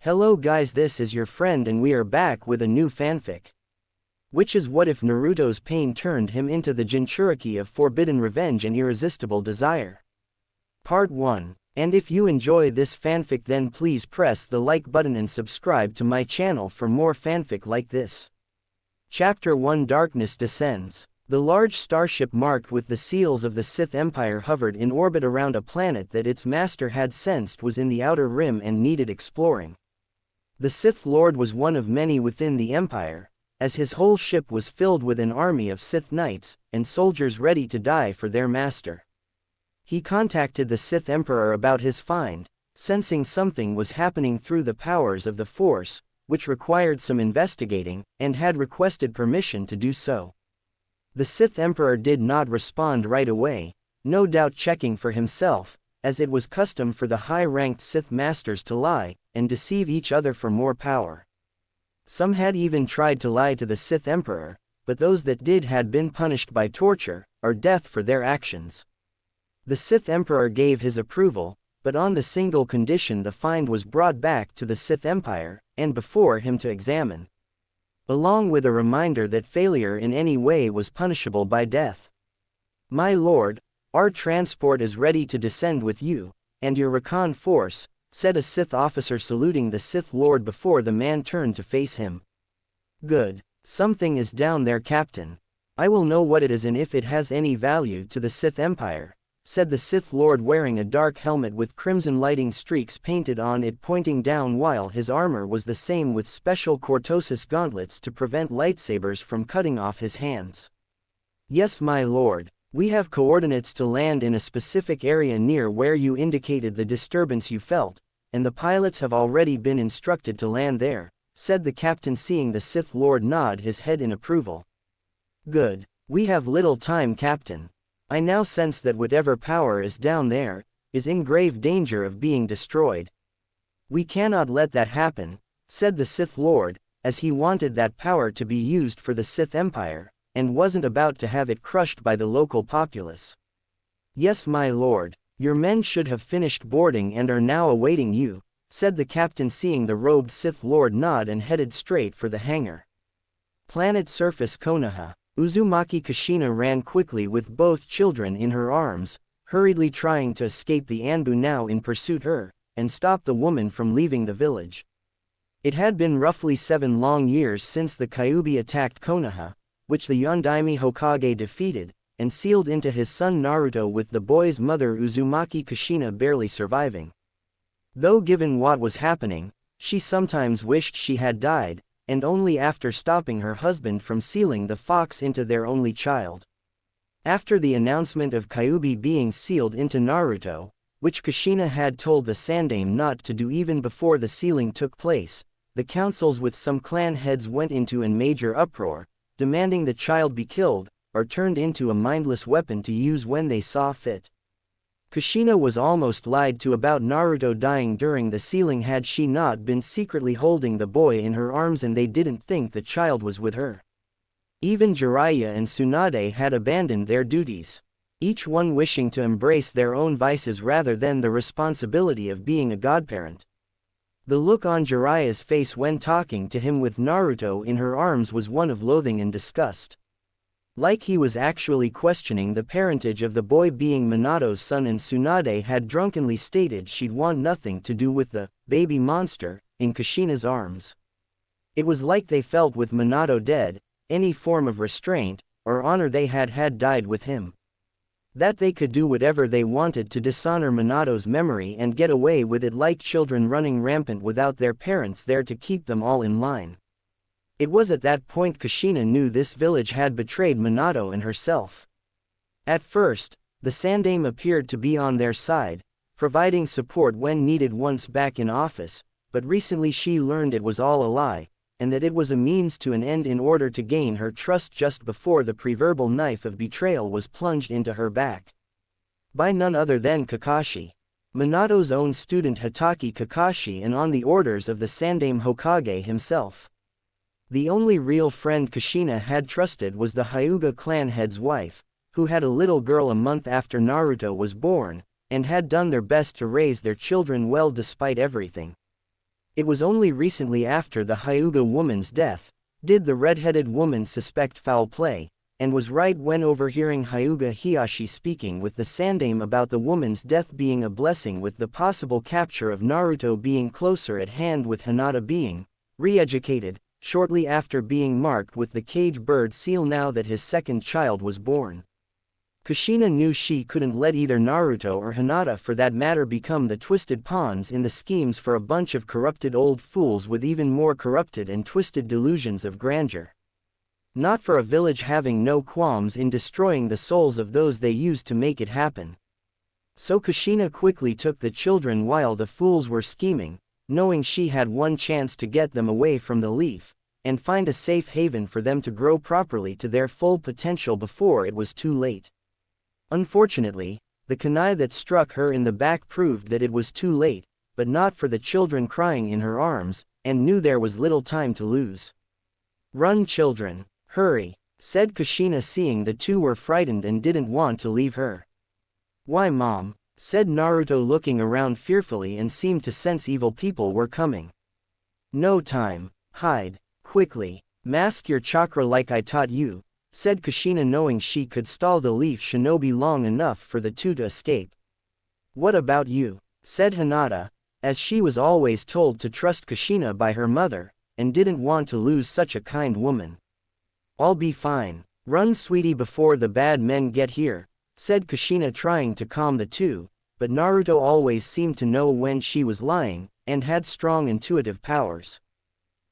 Hello guys, this is your friend and we are back with a new fanfic. Which is what if Naruto's pain turned him into the Jinchuriki of forbidden revenge and irresistible desire. Part 1. And if you enjoy this fanfic then please press the like button and subscribe to my channel for more fanfic like this. Chapter 1 Darkness Descends. The large starship marked with the seals of the Sith Empire hovered in orbit around a planet that its master had sensed was in the outer rim and needed exploring. The Sith Lord was one of many within the Empire, as his whole ship was filled with an army of Sith Knights and soldiers ready to die for their master. He contacted the Sith Emperor about his find, sensing something was happening through the powers of the Force, which required some investigating, and had requested permission to do so. The Sith Emperor did not respond right away, no doubt checking for himself, as it was custom for the high-ranked Sith Masters to lie and deceive each other for more power. Some had even tried to lie to the Sith Emperor, but those that did had been punished by torture or death for their actions. The Sith Emperor gave his approval, but on the single condition the find was brought back to the Sith Empire and before him to examine, along with a reminder that failure in any way was punishable by death. "My lord, our transport is ready to descend with you and your recon force," said a Sith officer saluting the Sith Lord before the man turned to face him. "Good. Something is down there, Captain. I will know what it is and if it has any value to the Sith Empire," said the Sith Lord wearing a dark helmet with crimson lighting streaks painted on it pointing down while his armor was the same with special cortosis gauntlets to prevent lightsabers from cutting off his hands. "Yes, my lord. We have coordinates to land in a specific area near where you indicated the disturbance you felt, and the pilots have already been instructed to land there," said the captain seeing the Sith Lord nod his head in approval. "Good. We have little time, Captain. I now sense that whatever power is down there is in grave danger of being destroyed. We cannot let that happen," said the Sith Lord, as he wanted that power to be used for the Sith Empire, and wasn't about to have it crushed by the local populace. "Yes, my lord. Your men should have finished boarding and are now awaiting you," said the captain seeing the robed Sith Lord nod and headed straight for the hangar. Planet surface Konoha. Uzumaki Kushina ran quickly with both children in her arms, hurriedly trying to escape the Anbu now in pursuit her, and stop the woman from leaving the village. It had been roughly 7 long years since the Kyuubi attacked Konoha, which the Yondaime Hokage defeated, and sealed into his son Naruto with the boy's mother Uzumaki Kushina barely surviving. Though given what was happening, she sometimes wished she had died, and only after stopping her husband from sealing the fox into their only child. After the announcement of Kyuubi being sealed into Naruto, which Kushina had told the Sandaime not to do even before the sealing took place, the councils with some clan heads went into a major uproar, demanding the child be killed, or turned into a mindless weapon to use when they saw fit. Kushina was almost lied to about Naruto dying during the sealing had she not been secretly holding the boy in her arms and they didn't think the child was with her. Even Jiraiya and Tsunade had abandoned their duties, each one wishing to embrace their own vices rather than the responsibility of being a godparent. The look on Jiraiya's face when talking to him with Naruto in her arms was one of loathing and disgust. Like he was actually questioning the parentage of the boy being Minato's son, and Tsunade had drunkenly stated she'd want nothing to do with the baby monster in Kushina's arms. It was like they felt with Minato dead, any form of restraint or honor they had died with him. That they could do whatever they wanted to dishonor Minato's memory and get away with it like children running rampant without their parents there to keep them all in line. It was at that point Kushina knew this village had betrayed Minato and herself. At first, the Sandaime appeared to be on their side, providing support when needed once back in office, but recently she learned it was all a lie, and that it was a means to an end in order to gain her trust just before the proverbial knife of betrayal was plunged into her back. By none other than Kakashi, Minato's own student Hatake Kakashi, and on the orders of the Sandaime Hokage himself. The only real friend Kushina had trusted was the Hyuga clan head's wife, who had a little girl a month after Naruto was born, and had done their best to raise their children well despite everything. It was only recently after the Hyuga woman's death, did the red-headed woman suspect foul play, and was right when overhearing Hyuga Hiyashi speaking with the Sandaime about the woman's death being a blessing, with the possible capture of Naruto being closer at hand, with Hinata being re-educated, shortly after being marked with the cage bird seal now that his second child was born. Kushina knew she couldn't let either Naruto or Hinata for that matter become the twisted pawns in the schemes for a bunch of corrupted old fools with even more corrupted and twisted delusions of grandeur. Not for a village having no qualms in destroying the souls of those they used to make it happen. So Kushina quickly took the children while the fools were scheming, knowing she had one chance to get them away from the leaf, and find a safe haven for them to grow properly to their full potential before it was too late. Unfortunately, the kunai that struck her in the back proved that it was too late, but not for the children crying in her arms, and knew there was little time to lose. "Run, children, hurry," said Kushina, seeing the two were frightened and didn't want to leave her. "Why, Mom?" said Naruto, looking around fearfully and seemed to sense evil people were coming. "No time, hide, quickly, mask your chakra like I taught you," said Kushina, knowing she could stall the leaf shinobi long enough for the two to escape. "What about you?" said Hinata, as she was always told to trust Kushina by her mother, and didn't want to lose such a kind woman. "I'll be fine. Run, sweetie, before the bad men get here," said Kushina, trying to calm the two, but Naruto always seemed to know when she was lying, and had strong intuitive powers.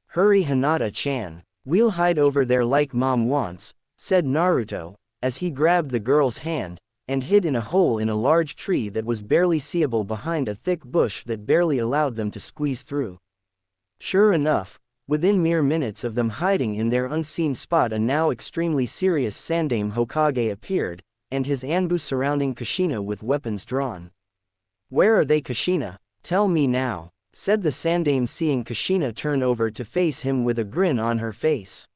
"Hurry, Hinata-chan. We'll hide over there like Mom wants," said Naruto, as he grabbed the girl's hand, and hid in a hole in a large tree that was barely seeable behind a thick bush that barely allowed them to squeeze through. Sure enough, within mere minutes of them hiding in their unseen spot, a now extremely serious Sandaime Hokage appeared, and his Anbu surrounding Kushina with weapons drawn. "Where are they, Kushina? Tell me now," said the Sandaime, seeing Kushina turn over to face him with a grin on her face.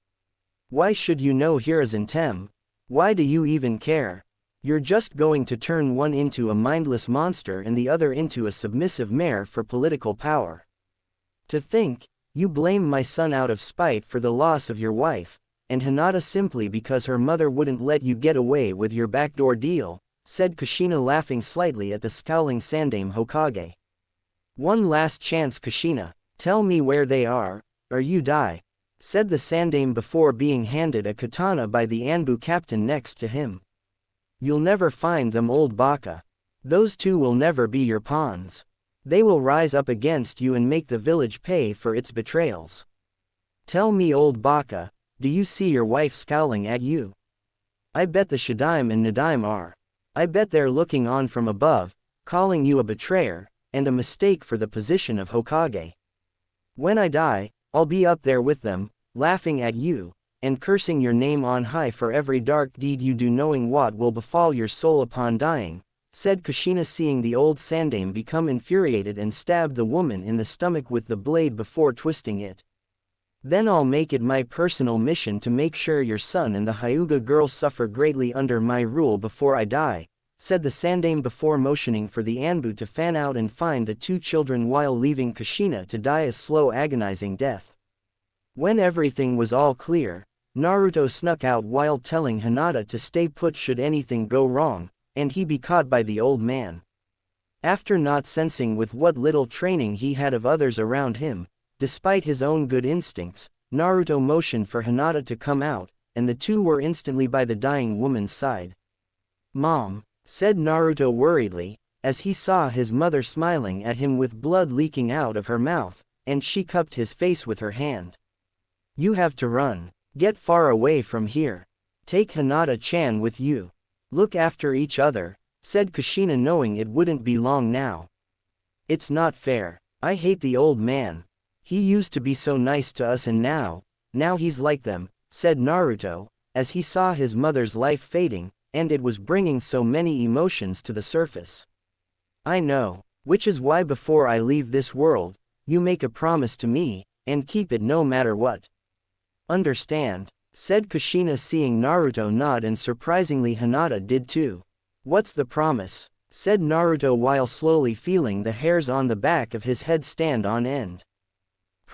"Why should you know Hiruzen? Why do you even care? You're just going to turn one into a mindless monster and the other into a submissive mare for political power. To think, you blame my son out of spite for the loss of your wife, and Hinata simply because her mother wouldn't let you get away with your backdoor deal," said Kushina, laughing slightly at the scowling Sandaime Hokage. "One last chance, Kushina. Tell me where they are, or you die," said the Sandaime before being handed a katana by the Anbu captain next to him. "You'll never find them, old baka. Those two will never be your pawns. They will rise up against you and make the village pay for its betrayals. Tell me, old baka, do you see your wife scowling at you? I bet the Shadaime and Nadaime are. I bet they're looking on from above, calling you a betrayer, and a mistake for the position of Hokage. When I die, I'll be up there with them, laughing at you, and cursing your name on high for every dark deed you do, knowing what will befall your soul upon dying," said Kushina, seeing the old Sandaime become infuriated and stabbed the woman in the stomach with the blade before twisting it. "Then I'll make it my personal mission to make sure your son and the Hyuga girl suffer greatly under my rule before I die," said the Sandaime before motioning for the Anbu to fan out and find the two children while leaving Kushina to die a slow, agonizing death. When everything was all clear, Naruto snuck out while telling Hinata to stay put should anything go wrong, and he be caught by the old man. After not sensing with what little training he had of others around him, despite his own good instincts, Naruto motioned for Hinata to come out, and the two were instantly by the dying woman's side. "Mom," said Naruto worriedly, as he saw his mother smiling at him with blood leaking out of her mouth, and she cupped his face with her hand. "You have to run. Get far away from here. Take Hinata-chan with you. Look after each other," said Kushina, knowing it wouldn't be long now. "It's not fair. I hate the old man. He used to be so nice to us and now he's like them," said Naruto, as he saw his mother's life fading, and it was bringing so many emotions to the surface. "I know, which is why before I leave this world, you make a promise to me, and keep it no matter what. Understand?" said Kushina, seeing Naruto nod, and surprisingly Hinata did too. "What's the promise?" said Naruto while slowly feeling the hairs on the back of his head stand on end.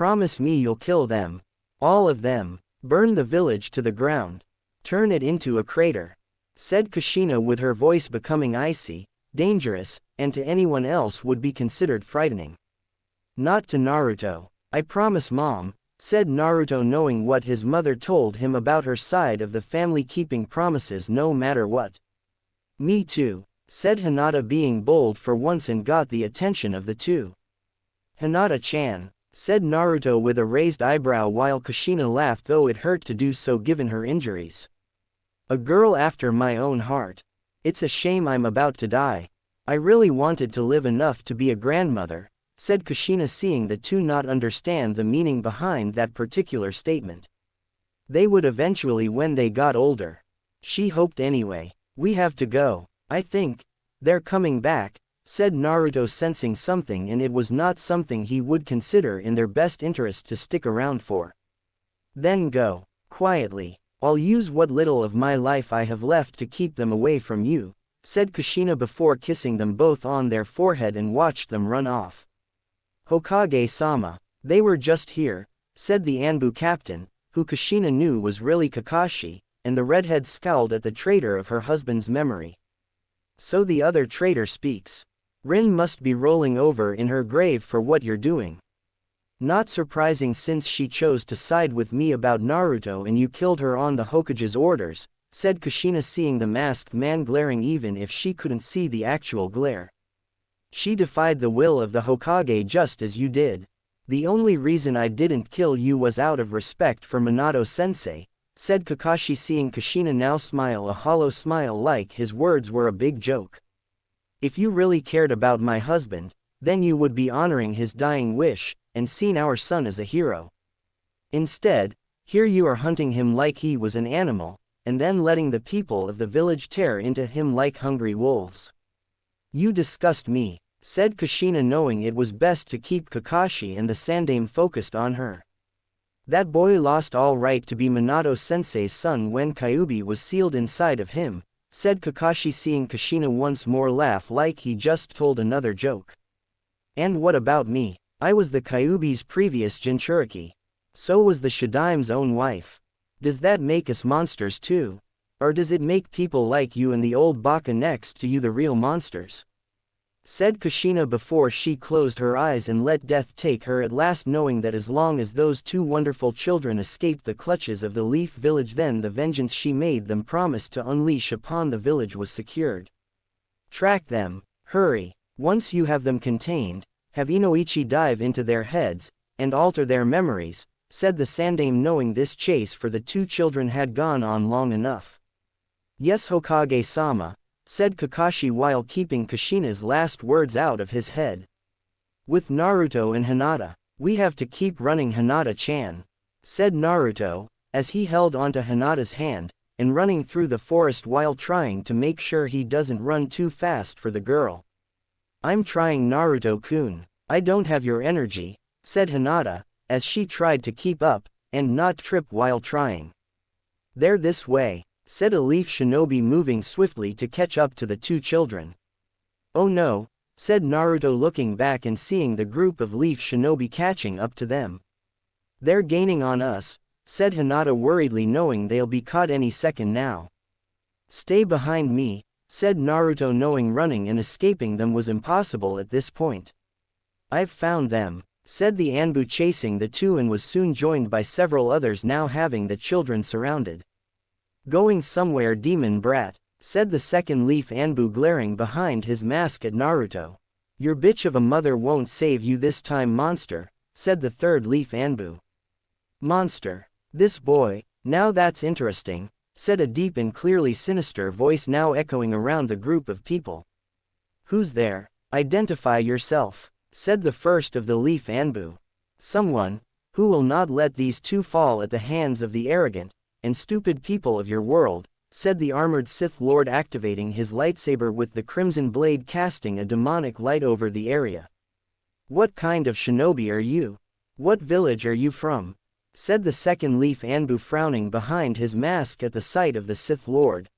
Promise me you'll kill them. All of them. Burn the village to the ground. Turn it into a crater," said Kushina with her voice becoming icy, dangerous, and to anyone else would be considered frightening. "Not to Naruto. I promise Mom," said Naruto, knowing what his mother told him about her side of the family, keeping promises no matter what. "Me too," said Hinata, being bold for once and got the attention of the two. "Hinata-chan," said Naruto with a raised eyebrow while Kushina laughed, though it hurt to do so given her injuries. "A girl after my own heart. It's a shame I'm about to die. I really wanted to live enough to be a grandmother," said Kushina, seeing the two not understand the meaning behind that particular statement. They would eventually when they got older. She hoped anyway. "We have to go. I think they're coming back," said Naruto, sensing something, and it was not something he would consider in their best interest to stick around for. "Then go. Quietly. I'll use what little of my life I have left to keep them away from you," said Kushina before kissing them both on their forehead and watched them run off. "Hokage-sama, they were just here," said the Anbu captain, who Kushina knew was really Kakashi, and the redhead scowled at the traitor of her husband's memory. "So the other traitor speaks. Rin must be rolling over in her grave for what you're doing. Not surprising since she chose to side with me about Naruto and you killed her on the Hokage's orders," said Kushina, seeing the masked man glaring even if she couldn't see the actual glare. "She defied the will of the Hokage just as you did. The only reason I didn't kill you was out of respect for Minato-sensei," said Kakashi, seeing Kushina now smile a hollow smile like his words were a big joke. "If you really cared about my husband, then you would be honoring his dying wish, and seen our son as a hero. Instead, here you are hunting him like he was an animal, and then letting the people of the village tear into him like hungry wolves. You disgust me," said Kushina, knowing it was best to keep Kakashi and the Sandame focused on her. "That boy lost all right to be Minato-sensei's son when Kyuubi was sealed inside of him," said Kakashi, seeing Kushina once more laugh like he just told another joke. "And what about me? I was the Kyuubi's previous Jinchuriki. So was the Shadaim's own wife. Does that make us monsters too? Or does it make people like you and the old baka next to you the real monsters?" said Kushina before she closed her eyes and let death take her at last, knowing that as long as those two wonderful children escaped the clutches of the Leaf Village, then the vengeance she made them promise to unleash upon the village was secured. "Track them, hurry. Once you have them contained, have Inoichi dive into their heads, and alter their memories," said the Sandame, knowing this chase for the two children had gone on long enough. "Yes, Hokage-sama," said Kakashi while keeping Kushina's last words out of his head. "With Naruto and Hinata, we have to keep running, Hinata-chan," said Naruto, as he held onto Hinata's hand, and running through the forest while trying to make sure he doesn't run too fast for the girl. "I'm trying, Naruto-kun. I don't have your energy," said Hinata, as she tried to keep up, and not trip while trying. "They're this way," said a leaf shinobi, moving swiftly to catch up to the two children. "Oh no," said Naruto, looking back and seeing the group of leaf shinobi catching up to them. "They're gaining on us," said Hinata worriedly, knowing they'll be caught any second now. "Stay behind me," said Naruto, knowing running and escaping them was impossible at this point. "I've found them," said the Anbu, chasing the two, and was soon joined by several others, now having the children surrounded. "Going somewhere, demon brat," said the second leaf Anbu, glaring behind his mask at Naruto. "Your bitch of a mother won't save you this time, monster," said the third leaf Anbu. "Monster. This boy, now that's interesting," said a deep and clearly sinister voice now echoing around the group of people. "Who's there? Identify yourself," said the first of the leaf Anbu. "Someone who will not let these two fall at the hands of the arrogant and stupid people of your world," said the armored Sith Lord, activating his lightsaber with the crimson blade, casting a demonic light over the area. "What kind of shinobi are you? What village are you from?" said the second leaf Anbu, frowning behind his mask at the sight of the Sith Lord.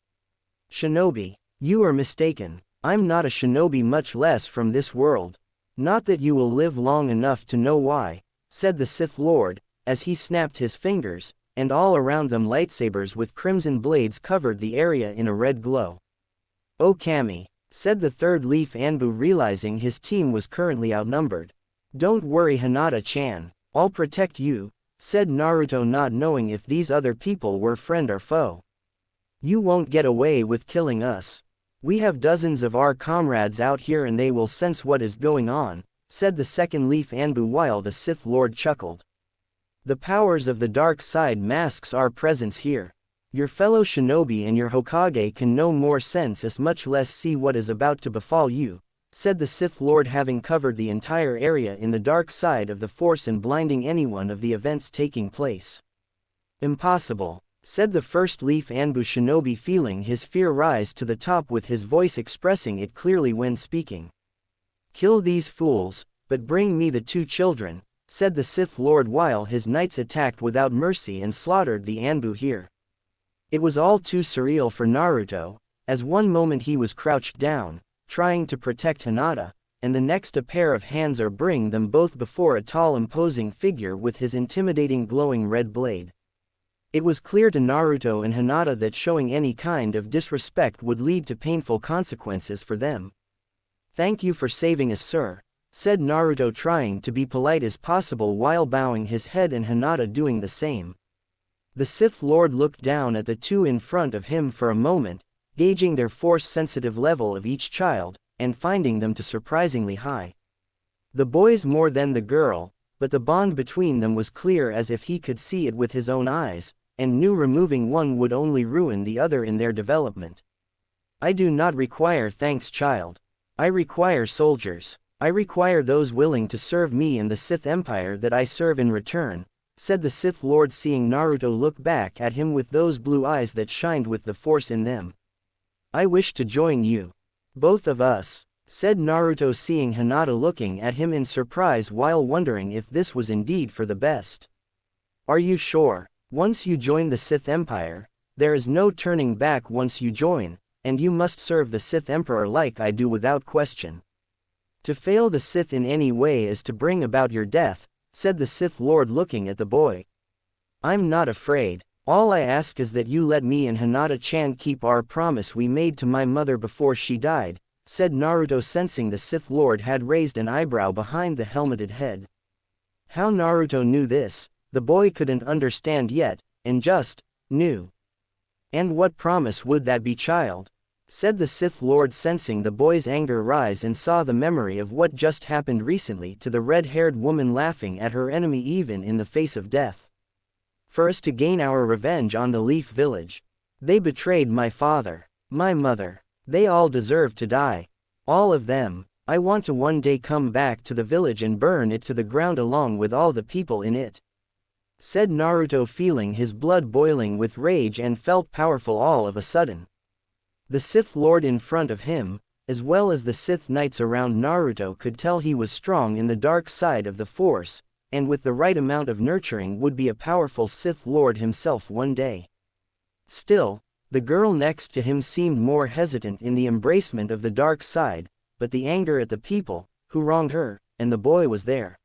"Shinobi? You are mistaken. I'm not a shinobi, much less from this world. Not that you will live long enough to know why," said the Sith Lord, as he snapped his fingers, and all around them lightsabers with crimson blades covered the area in a red glow. "Oh Kami," said the third Leaf Anbu, realizing his team was currently outnumbered. "Don't worry Hinata-chan, I'll protect you," said Naruto, not knowing if these other people were friend or foe. "You won't get away with killing us. We have dozens of our comrades out here and they will sense what is going on," said the second Leaf Anbu while the Sith Lord chuckled. "The powers of the dark side masks our presence here. Your fellow shinobi and your Hokage can no more sense as much less see what is about to befall you," said the Sith Lord, having covered the entire area in the dark side of the Force and blinding anyone of the events taking place. "Impossible," said the first Leaf Anbu shinobi, feeling his fear rise to the top with his voice expressing it clearly when speaking. "Kill these fools, but bring me the two children," said the Sith Lord while his knights attacked without mercy and slaughtered the Anbu here. It was all too surreal for Naruto, as one moment he was crouched down, trying to protect Hinata, and the next a pair of hands are bring them both before a tall imposing figure with his intimidating glowing red blade. It was clear to Naruto and Hinata that showing any kind of disrespect would lead to painful consequences for them. "Thank you for saving us, sir," said Naruto, trying to be polite as possible while bowing his head and Hinata doing the same. The Sith Lord looked down at the two in front of him for a moment, gauging their force-sensitive level of each child, and finding them to surprisingly high. The boys more than the girl, but the bond between them was clear as if he could see it with his own eyes, and knew removing one would only ruin the other in their development. "I do not require thanks, child. I require soldiers. I require those willing to serve me and the Sith Empire that I serve in return," said the Sith Lord, seeing Naruto look back at him with those blue eyes that shined with the Force in them. "I wish to join you. Both of us," said Naruto, seeing Hinata looking at him in surprise while wondering if this was indeed for the best. "Are you sure? Once you join the Sith Empire, there is no turning back once you join, and you must serve the Sith Emperor like I do without question. To fail the Sith in any way is to bring about your death," said the Sith Lord, looking at the boy. "I'm not afraid. All I ask is that you let me and Hinata-chan keep our promise we made to my mother before she died," said Naruto, sensing the Sith Lord had raised an eyebrow behind the helmeted head. How Naruto knew this, the boy couldn't understand yet, and just knew. "And what promise would that be, child?" said the Sith Lord, sensing the boy's anger rise and saw the memory of what just happened recently to the red-haired woman laughing at her enemy even in the face of death. "For us to gain our revenge on the Leaf Village. They betrayed my father, my mother. They all deserve to die. All of them. I want to one day come back to the village and burn it to the ground along with all the people in it," said Naruto, feeling his blood boiling with rage and felt powerful all of a sudden. The Sith Lord in front of him, as well as the Sith Knights around Naruto, could tell he was strong in the dark side of the Force, and with the right amount of nurturing would be a powerful Sith Lord himself one day. Still, the girl next to him seemed more hesitant in the embracement of the dark side, but the anger at the people who wronged her and the boy was there.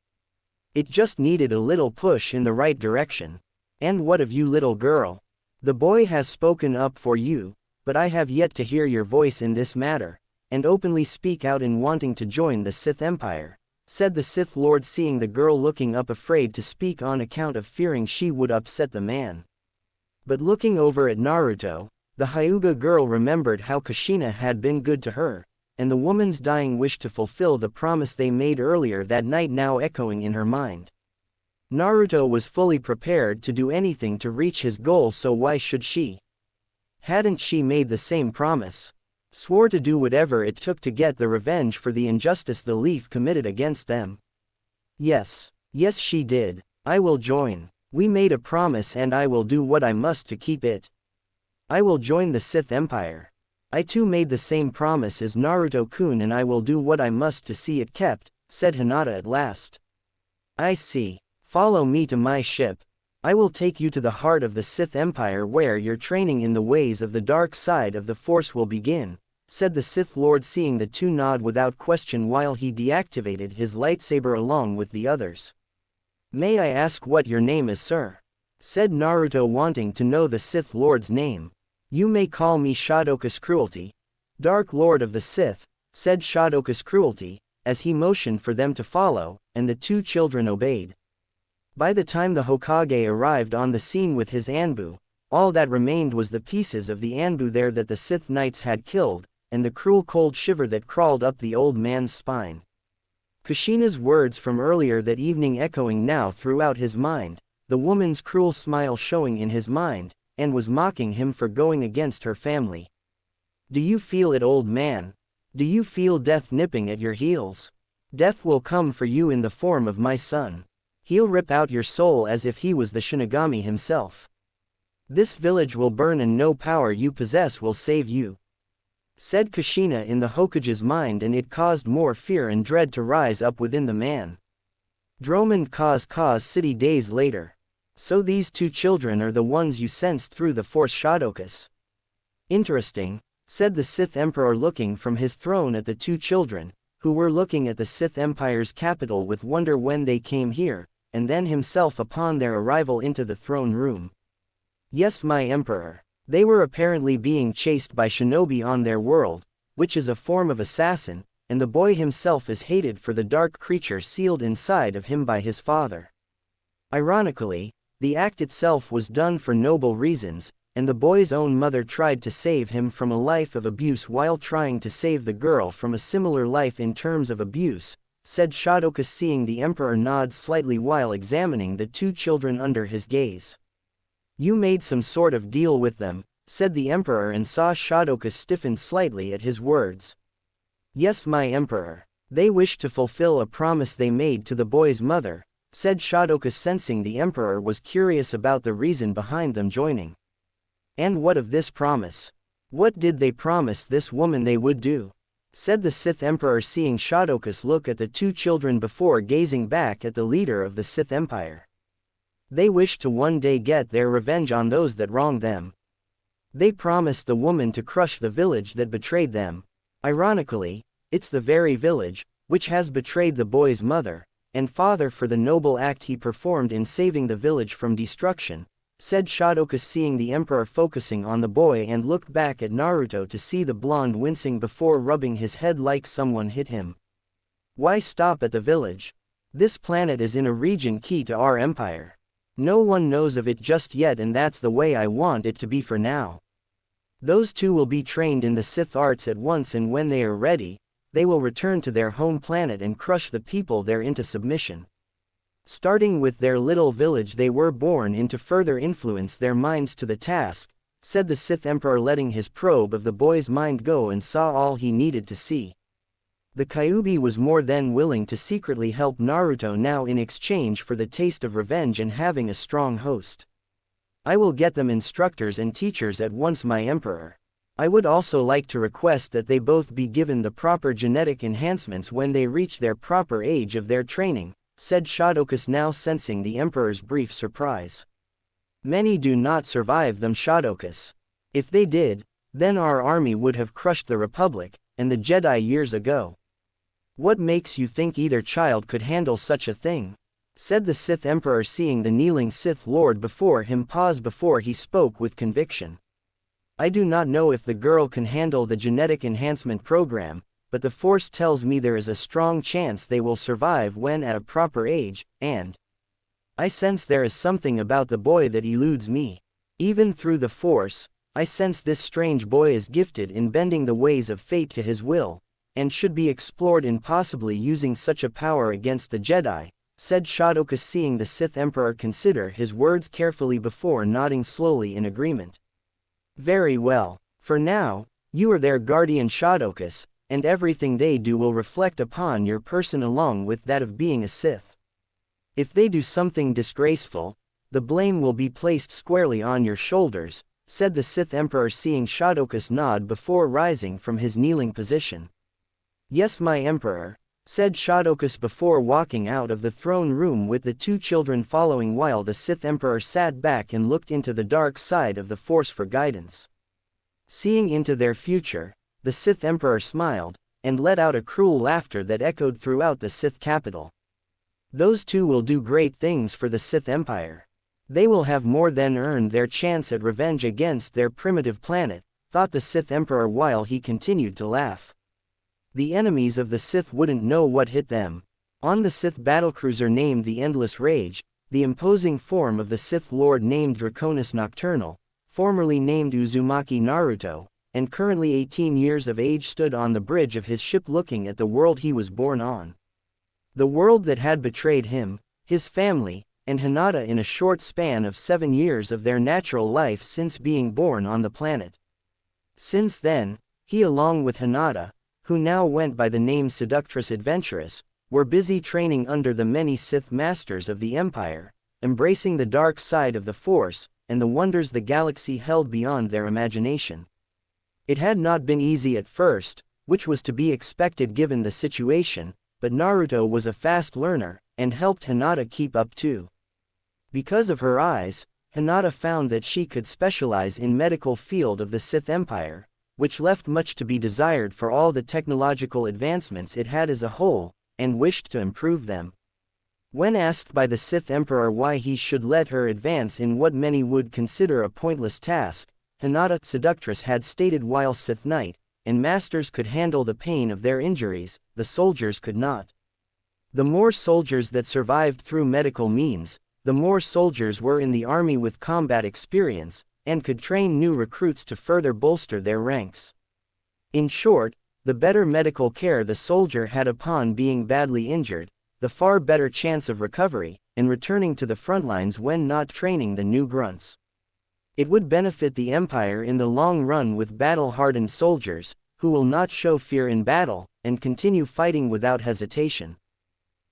It just needed a little push in the right direction. "And what of you, little girl? The boy has spoken up for you, but I have yet to hear your voice in this matter, and openly speak out in wanting to join the Sith Empire," said the Sith Lord, seeing the girl looking up afraid to speak on account of fearing she would upset the man. But looking over at Naruto, the Hyuga girl remembered how Kushina had been good to her, and the woman's dying wish to fulfill the promise they made earlier that night now echoing in her mind. Naruto was fully prepared to do anything to reach his goal, so why should she? Hadn't she made the same promise? Swore to do whatever it took to get the revenge for the injustice the Leaf committed against them. Yes, she did. "I will join. We made a promise and I will do what I must to keep it. I will join the Sith Empire. I too made the same promise as Naruto-kun and I will do what I must to see it kept," said Hinata at last. "I see. Follow me to my ship. I will take you to the heart of the Sith Empire where your training in the ways of the dark side of the Force will begin," said the Sith Lord, seeing the two nod without question while he deactivated his lightsaber along with the others. May I ask what your name is, sir? Said Naruto, wanting to know the Sith Lord's name. You may call me Shadokus Cruelty. Dark Lord of the Sith, said Shadokus Cruelty, as he motioned for them to follow, and the two children obeyed. By the time the Hokage arrived on the scene with his Anbu, all that remained was the pieces of the Anbu there that the Sith Knights had killed, and the cruel cold shiver that crawled up the old man's spine. Kushina's words from earlier that evening echoing now throughout his mind, the woman's cruel smile showing in his mind, and was mocking him for going against her family. Do you feel it, old man? Do you feel death nipping at your heels? Death will come for you in the form of my son. He'll rip out your soul as if he was the Shinigami himself. This village will burn and no power you possess will save you. Said Kushina in the Hokage's mind, and it caused more fear and dread to rise up within the man. Dromund Kaz City days later. So these two children are the ones you sensed through the Force Shadokus. Interesting, said the Sith Emperor looking from his throne at the two children, who were looking at the Sith Empire's capital with wonder when they came here, and then himself upon their arrival into the throne room. Yes, my Emperor. They were apparently being chased by shinobi on their world, which is a form of assassin, and the boy himself is hated for the dark creature sealed inside of him by his father. Ironically, the act itself was done for noble reasons, and the boy's own mother tried to save him from a life of abuse while trying to save the girl from a similar life in terms of abuse, said Shadokus, seeing the Emperor nod slightly while examining the two children under his gaze. You made some sort of deal with them, said the Emperor, and saw Shadokus stiffened slightly at his words. Yes, my Emperor. They wish to fulfill a promise they made to the boy's mother, said Shadokus, sensing the Emperor was curious about the reason behind them joining. And what of this promise? What did they promise this woman they would do? Said the Sith Emperor, seeing Shadokus look at the two children before gazing back at the leader of the Sith Empire. They wish to one day get their revenge on those that wronged them. They promised the woman to crush the village that betrayed them. Ironically, it's the very village which has betrayed the boy's mother and father for the noble act he performed in saving the village from destruction, said Shadokus, seeing the Emperor focusing on the boy, and looked back at Naruto to see the blonde wincing before rubbing his head like someone hit him. Why stop at the village? This planet is in a region key to our empire. No one knows of it just yet, and that's the way I want it to be for now. Those two will be trained in the Sith arts at once, and when they are ready, they will return to their home planet and crush the people there into submission. Starting with their little village they were born in to further influence their minds to the task, said the Sith Emperor, letting his probe of the boy's mind go, and saw all he needed to see. The Kyuubi was more than willing to secretly help Naruto now in exchange for the taste of revenge and having a strong host. I will get them instructors and teachers at once, my Emperor. I would also like to request that they both be given the proper genetic enhancements when they reach their proper age of their training, said Shadokus, now sensing the Emperor's brief surprise. Many do not survive them, Shadokus. If they did, then our army would have crushed the Republic and the Jedi years ago. What makes you think either child could handle such a thing? Said the Sith Emperor, seeing the kneeling Sith Lord before him pause before he spoke with conviction. I do not know if the girl can handle the genetic enhancement program, but the Force tells me there is a strong chance they will survive when at a proper age, and I sense there is something about the boy that eludes me. Even through the Force, I sense this strange boy is gifted in bending the ways of fate to his will, and should be explored in possibly using such a power against the Jedi, said Shadokus, seeing the Sith Emperor consider his words carefully before nodding slowly in agreement. Very well. For now, you are their guardian, Shadokus, and everything they do will reflect upon your person along with that of being a Sith. If they do something disgraceful, the blame will be placed squarely on your shoulders, said the Sith Emperor, seeing Shadokus nod before rising from his kneeling position. Yes, my Emperor, said Shadokus before walking out of the throne room with the two children following, while the Sith Emperor sat back and looked into the dark side of the Force for guidance. Seeing into their future, the Sith Emperor smiled, and let out a cruel laughter that echoed throughout the Sith capital. Those two will do great things for the Sith Empire. They will have more than earned their chance at revenge against their primitive planet, thought the Sith Emperor while he continued to laugh. The enemies of the Sith wouldn't know what hit them. On the Sith battlecruiser named the Endless Rage, the imposing form of the Sith Lord named Draconis Nocturnal, formerly named Uzumaki Naruto, and currently 18 years of age stood on the bridge of his ship looking at the world he was born on. The world that had betrayed him, his family, and Hinata in a short span of 7 years of their natural life since being born on the planet. Since then, he along with Hinata, who now went by the name Seductress Adventuress, were busy training under the many Sith Masters of the Empire, embracing the dark side of the Force, and the wonders the galaxy held beyond their imagination. It had not been easy at first, which was to be expected given the situation, but Naruto was a fast learner, and helped Hinata keep up too. Because of her eyes, Hinata found that she could specialize in medical field of the Sith Empire, which left much to be desired for all the technological advancements it had as a whole, and wished to improve them. When asked by the Sith Emperor why he should let her advance in what many would consider a pointless task, Hinata, Seductress, had stated while Sith Knight and Masters could handle the pain of their injuries, the soldiers could not. The more soldiers that survived through medical means, the more soldiers were in the army with combat experience, and could train new recruits to further bolster their ranks. In short, the better medical care the soldier had upon being badly injured, the far better chance of recovery, and returning to the front lines when not training the new grunts. It would benefit the Empire in the long run with battle-hardened soldiers, who will not show fear in battle, and continue fighting without hesitation.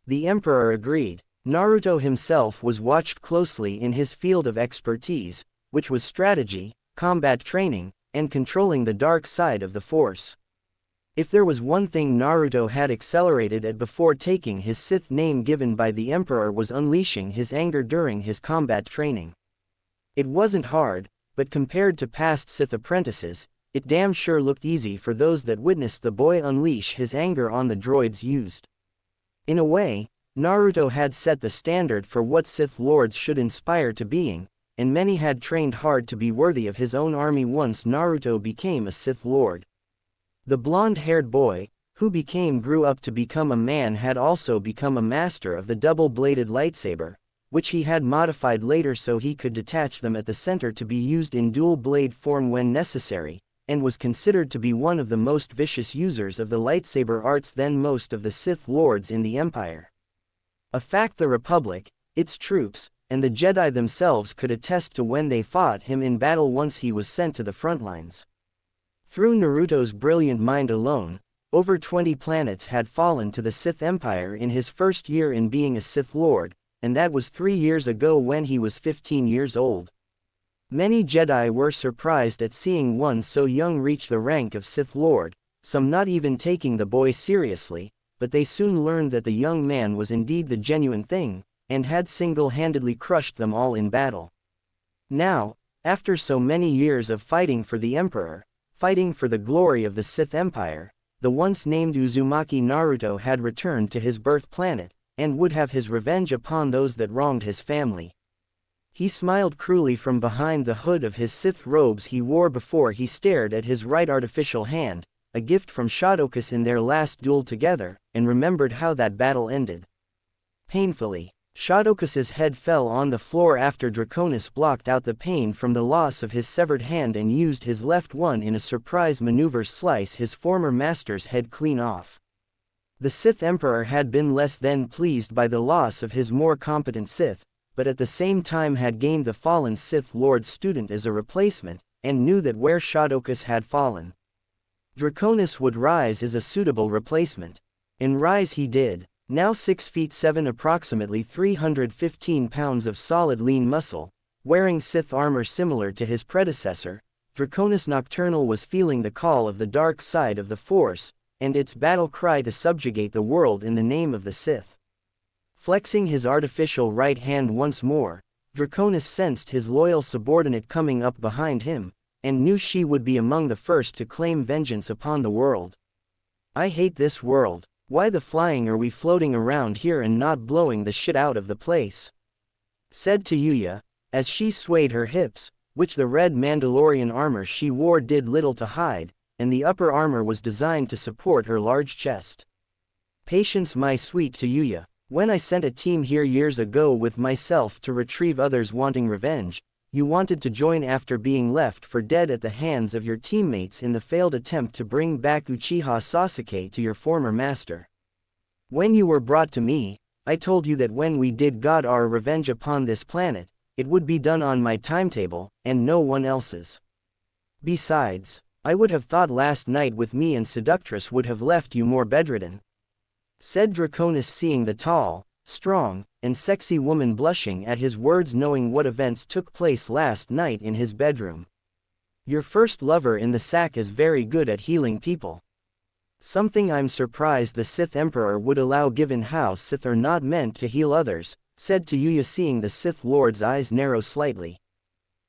The Emperor agreed. Naruto himself was watched closely in his field of expertise, which was strategy, combat training, and controlling the dark side of the Force. If there was one thing Naruto had accelerated at before taking his Sith name given by the Emperor was unleashing his anger during his combat training. It wasn't hard, but compared to past Sith apprentices, it damn sure looked easy for those that witnessed the boy unleash his anger on the droids used. In a way, Naruto had set the standard for what Sith Lords should inspire to being, and many had trained hard to be worthy of his own army once Naruto became a Sith Lord. The blonde-haired boy, who grew up to become a man, had also become a master of the double-bladed lightsaber, which he had modified later so he could detach them at the center to be used in dual-blade form when necessary, and was considered to be one of the most vicious users of the lightsaber arts than most of the Sith Lords in the Empire. A fact the Republic, its troops, and the Jedi themselves could attest to when they fought him in battle once he was sent to the front lines. Through Naruto's brilliant mind alone, over 20 planets had fallen to the Sith Empire in his first year in being a Sith Lord, and that was 3 years ago when he was 15 years old. Many Jedi were surprised at seeing one so young reach the rank of Sith Lord, some not even taking the boy seriously, but they soon learned that the young man was indeed the genuine thing, and had single-handedly crushed them all in battle. Now, after so many years of fighting for the Emperor, fighting for the glory of the Sith Empire, the once named Uzumaki Naruto had returned to his birth planet, and would have his revenge upon those that wronged his family. He smiled cruelly from behind the hood of his Sith robes he wore before he stared at his right artificial hand, a gift from Shadokus in their last duel together, and remembered how that battle ended. Painfully, Shadokus's head fell on the floor after Draconis blocked out the pain from the loss of his severed hand and used his left one in a surprise maneuver slice his former master's head clean off. The Sith Emperor had been less than pleased by the loss of his more competent Sith, but at the same time had gained the fallen Sith Lord's student as a replacement, and knew that where Shadokus had fallen, Draconis would rise as a suitable replacement. And rise he did, now 6 feet 7, approximately 315 pounds of solid lean muscle, wearing Sith armor similar to his predecessor. Draconis Nocturnal was feeling the call of the dark side of the Force, and its battle cry to subjugate the world in the name of the Sith. Flexing his artificial right hand once more, Draconis sensed his loyal subordinate coming up behind him, and knew she would be among the first to claim vengeance upon the world. "I hate this world," Why the flying are we floating around here and not blowing the shit out of the place? Said Yuya, as she swayed her hips, which the red Mandalorian armor she wore did little to hide, and the upper armor was designed to support her large chest. Patience, my sweet Yuya. When I sent a team here years ago with myself to retrieve others wanting revenge, you wanted to join after being left for dead at the hands of your teammates in the failed attempt to bring back Uchiha Sasuke to your former master. When you were brought to me, I told you that when we did got our revenge upon this planet, it would be done on my timetable, and no one else's. Besides, I would have thought last night with me and Seductress would have left you more bedridden. Said Draconis, seeing the tall, strong, and sexy woman blushing at his words, knowing what events took place last night in his bedroom. Your first lover in the sack is very good at healing people. Something I'm surprised the Sith Emperor would allow, given how Sith are not meant to heal others, said Yuya, seeing the Sith Lord's eyes narrow slightly.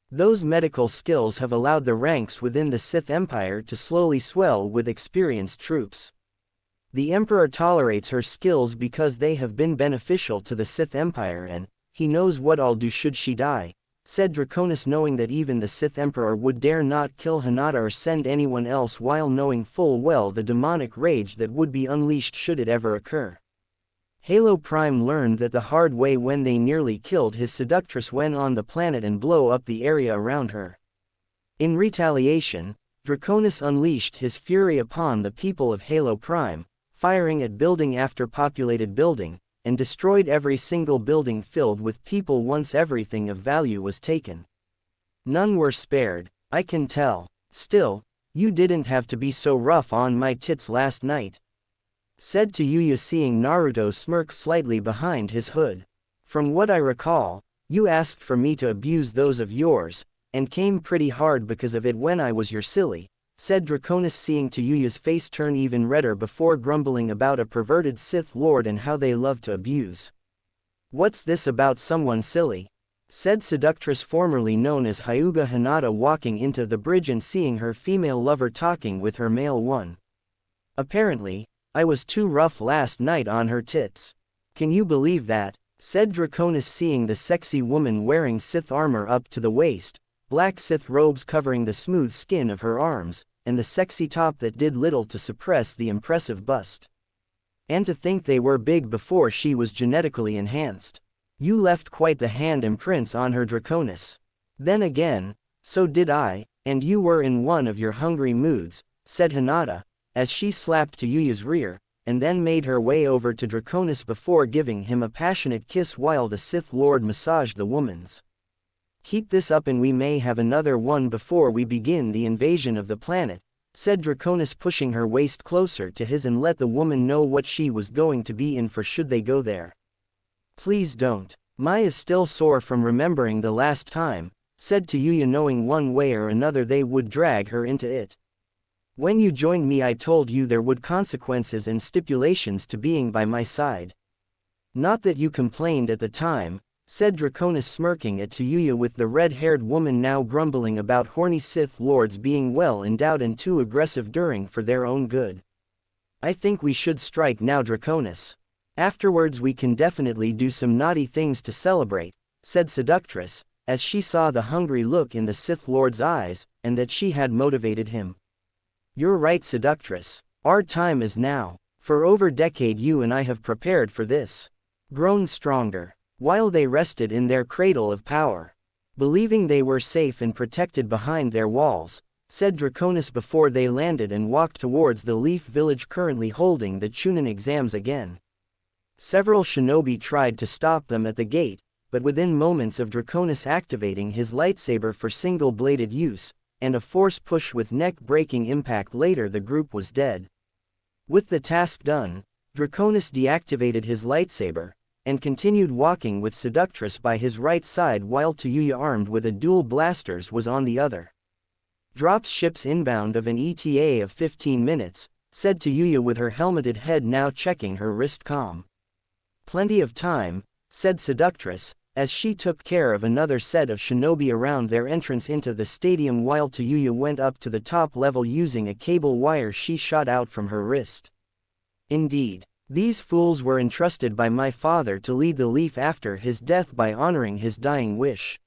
Those medical skills have allowed the ranks within the Sith Empire to slowly swell with experienced troops. The Emperor tolerates her skills because they have been beneficial to the Sith Empire, and he knows what I'll do should she die, said Draconis, knowing that even the Sith Emperor would dare not kill Hinata or send anyone else, while knowing full well the demonic rage that would be unleashed should it ever occur. Halo Prime learned that the hard way when they nearly killed his seductress when on the planet and blow up the area around her. In retaliation, Draconis unleashed his fury upon the people of Halo Prime, firing at building after populated building, and destroyed every single building filled with people once everything of value was taken. None were spared, I can tell. Still, you didn't have to be so rough on my tits last night. Said Yuya, seeing Naruto smirk slightly behind his hood. From what I recall, you asked for me to abuse those of yours, and came pretty hard because of it when I was your silly, said Draconis, seeing Yuya's face turn even redder before grumbling about a perverted Sith Lord and how they love to abuse. What's this about someone silly? Said Seductress, formerly known as Hyuga Hinata, walking into the bridge and seeing her female lover talking with her male one. Apparently, I was too rough last night on her tits. Can you believe that? Said Draconis, seeing the sexy woman wearing Sith armor up to the waist, black Sith robes covering the smooth skin of her arms, and the sexy top that did little to suppress the impressive bust. And to think they were big before she was genetically enhanced. You left quite the hand imprints on her, Draconis. Then again, so did I, and you were in one of your hungry moods, said Hinata, as she slapped Yuya's rear, and then made her way over to Draconis before giving him a passionate kiss while the Sith Lord massaged the woman's. Keep this up and we may have another one before we begin the invasion of the planet, said Draconis, pushing her waist closer to his and let the woman know what she was going to be in for should they go there. Please don't. Mai is still sore from remembering the last time, said Yuya, knowing one way or another they would drag her into it. When you joined me I told you there would consequences and stipulations to being by my side. Not that you complained at the time, said Draconis, smirking at Yuya, with the red-haired woman now grumbling about horny Sith Lords being well endowed and too aggressive during for their own good. I think we should strike now, Draconis. Afterwards we can definitely do some naughty things to celebrate, said Seductress, as she saw the hungry look in the Sith Lord's eyes, and that she had motivated him. You're right, Seductress. Our time is now. For over a decade you and I have prepared for this. Grown stronger. While they rested in their cradle of power, believing they were safe and protected behind their walls, said Draconis before they landed and walked towards the Leaf Village currently holding the Chunin exams again. Several shinobi tried to stop them at the gate, but within moments of Draconis activating his lightsaber for single-bladed use, and a force push with neck-breaking impact later, the group was dead. With the task done, Draconis deactivated his lightsaber, and continued walking with Seductress by his right side while Yuya, armed with a dual blasters, was on the other. Drops ships inbound of an ETA of 15 minutes, said Yuya, with her helmeted head now checking her wrist comm. Plenty of time, said Seductress, as she took care of another set of shinobi around their entrance into the stadium while Yuya went up to the top level using a cable wire she shot out from her wrist. Indeed, these fools were entrusted by my father to lead the Leaf after his death by honoring his dying wish.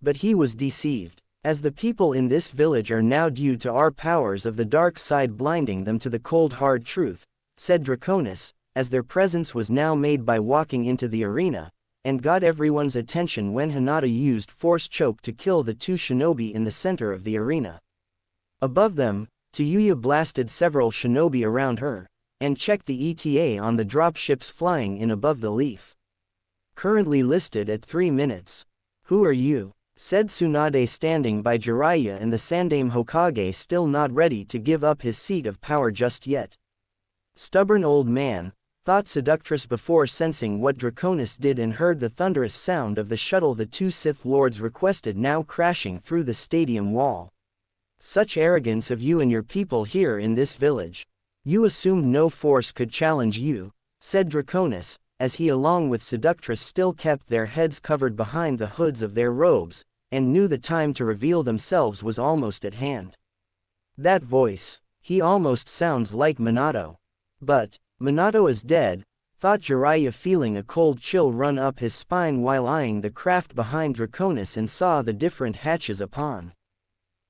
But he was deceived, as the people in this village are now due to our powers of the dark side blinding them to the cold hard truth, said Draconis, as their presence was now made by walking into the arena, and got everyone's attention when Hinata used Force Choke to kill the two shinobi in the center of the arena. Above them, Tayuya blasted several shinobi around her, and checked the ETA on the drop ships flying in above the Leaf. Currently listed at 3 minutes. Who are you? Said Tsunade standing by Jiraiya and the Sandaime Hokage still not ready to give up his seat of power just yet. Stubborn old man, thought Seductress before sensing what Draconis did and heard the thunderous sound of the shuttle the two Sith Lords requested now crashing through the stadium wall. Such arrogance of you and your people here in this village. You assumed no force could challenge you, said Draconis, as he along with Seductress still kept their heads covered behind the hoods of their robes, and knew the time to reveal themselves was almost at hand. That voice, he almost sounds like Minato. But, Minato is dead, thought Jiraiya feeling a cold chill run up his spine while eyeing the craft behind Draconis and saw the different hatches upon.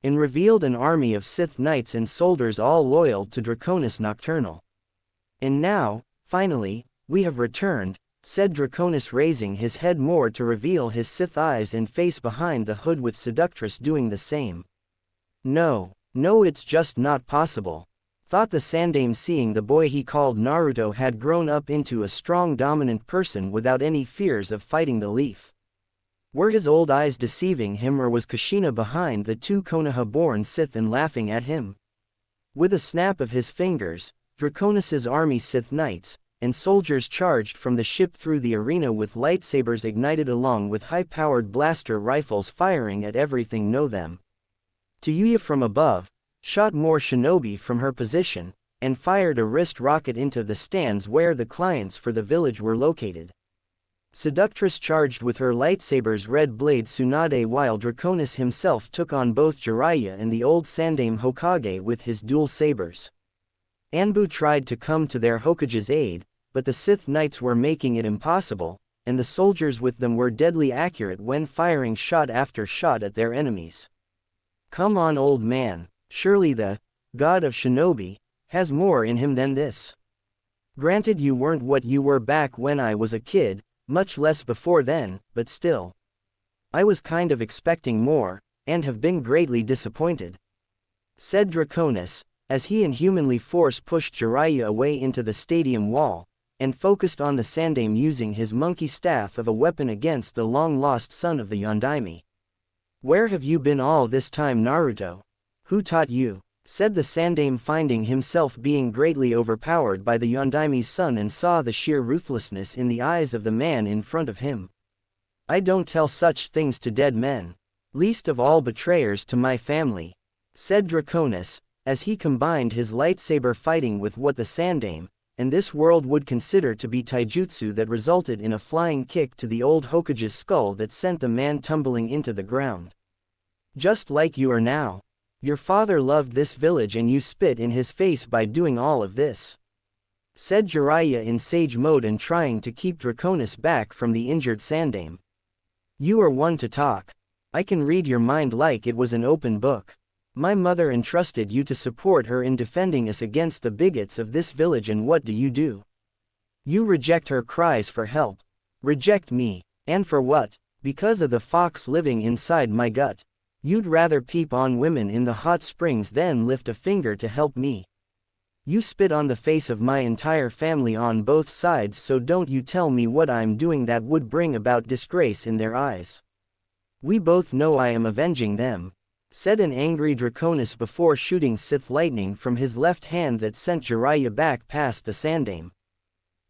And revealed an army of Sith knights and soldiers all loyal to Draconis Nocturnal. And now, finally, we have returned, said Draconis raising his head more to reveal his Sith eyes and face behind the hood with Seductress doing the same. No, it's just not possible. Thought the Sandaime seeing the boy he called Naruto had grown up into a strong dominant person without any fears of fighting the Leaf. Were his old eyes deceiving him or was Kushina behind the two Konoha-born Sith and laughing at him? With a snap of his fingers, Draconis's army Sith knights and soldiers charged from the ship through the arena with lightsabers ignited along with high-powered blaster rifles firing at everything know them. Tayuya from above shot more shinobi from her position, and fired a wrist rocket into the stands where the clients for the village were located. Seductress charged with her lightsaber's red blade Tsunade while Draconis himself took on both Jiraiya and the old Sandaime Hokage with his dual sabers. Anbu tried to come to their Hokage's aid, but the Sith Knights were making it impossible, and the soldiers with them were deadly accurate when firing shot after shot at their enemies. Come on, old man. Surely the God of Shinobi has more in him than this. Granted you weren't what you were back when I was a kid, much less before then, but still. I was kind of expecting more, and have been greatly disappointed. Said Draconis, as he inhumanly force-pushed Jiraiya away into the stadium wall, and focused on the Sandaime using his monkey staff of a weapon against the long-lost son of the Yondaime. Where have you been all this time, Naruto? Who taught you? Said the Sandaime, finding himself being greatly overpowered by the Yondaime's son and saw the sheer ruthlessness in the eyes of the man in front of him. I don't tell such things to dead men. Least of all betrayers to my family. Said Draconis, as he combined his lightsaber fighting with what the Sandaime, and this world would consider to be taijutsu that resulted in a flying kick to the old Hokage's skull that sent the man tumbling into the ground. Just like you are now. Your father loved this village and you spit in his face by doing all of this. Said Jiraiya in sage mode and trying to keep Draconis back from the injured Sandaime. You are one to talk. I can read your mind like it was an open book. My mother entrusted you to support her in defending us against the bigots of this village, and what do? You reject her cries for help. Reject me. And for what? Because of the fox living inside my gut. You'd rather peep on women in the hot springs than lift a finger to help me. You spit on the face of my entire family on both sides, so don't you tell me what I'm doing that would bring about disgrace in their eyes. We both know I am avenging them. Said an angry Draconis before shooting Sith lightning from his left hand that sent Jiraiya back past the Sandaime.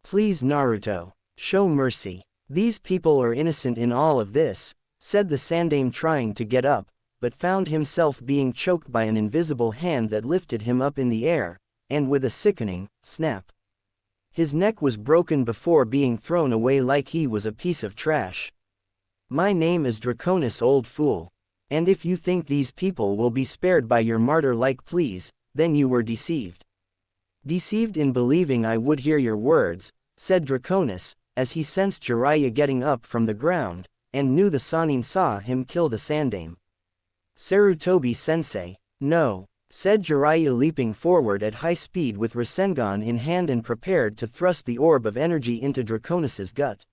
Please, Naruto, show mercy. These people are innocent in all of this, said the Sandaime trying to get up, but found himself being choked by an invisible hand that lifted him up in the air, and with a sickening snap, his neck was broken before being thrown away like he was a piece of trash. My name is Draconis, old fool. And if you think these people will be spared by your martyr-like pleas, then you were deceived. Deceived in believing I would hear your words, said Draconis, as he sensed Jiraiya getting up from the ground, and knew the Sannin saw him kill the Sandaime. Sarutobi-sensei. No, said Jiraiya, leaping forward at high speed with Rasengan in hand and prepared to thrust the orb of energy into Draconis's gut.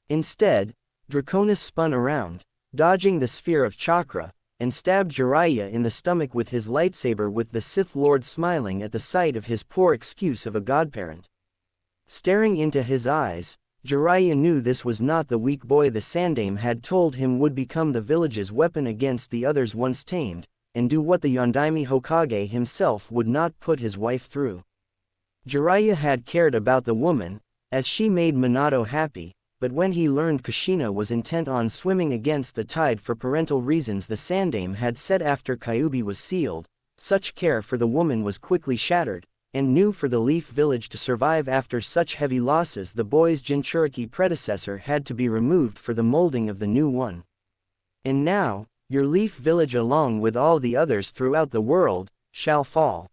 Instead, Draconis spun around, dodging the sphere of chakra, and stabbed Jiraiya in the stomach with his lightsaber, with the Sith Lord smiling at the sight of his poor excuse of a godparent. Staring into his eyes, Jiraiya knew this was not the weak boy the Sandaime had told him would become the village's weapon against the others once tamed, and do what the Yondaime Hokage himself would not put his wife through. Jiraiya had cared about the woman, as she made Minato happy, but when he learned Kushina was intent on swimming against the tide for parental reasons the Sandaime had set after Kyuubi was sealed, such care for the woman was quickly shattered, and knew for the Leaf Village to survive after such heavy losses the boy's Jinchuriki predecessor had to be removed for the molding of the new one. And now, your Leaf Village along with all the others throughout the world, shall fall,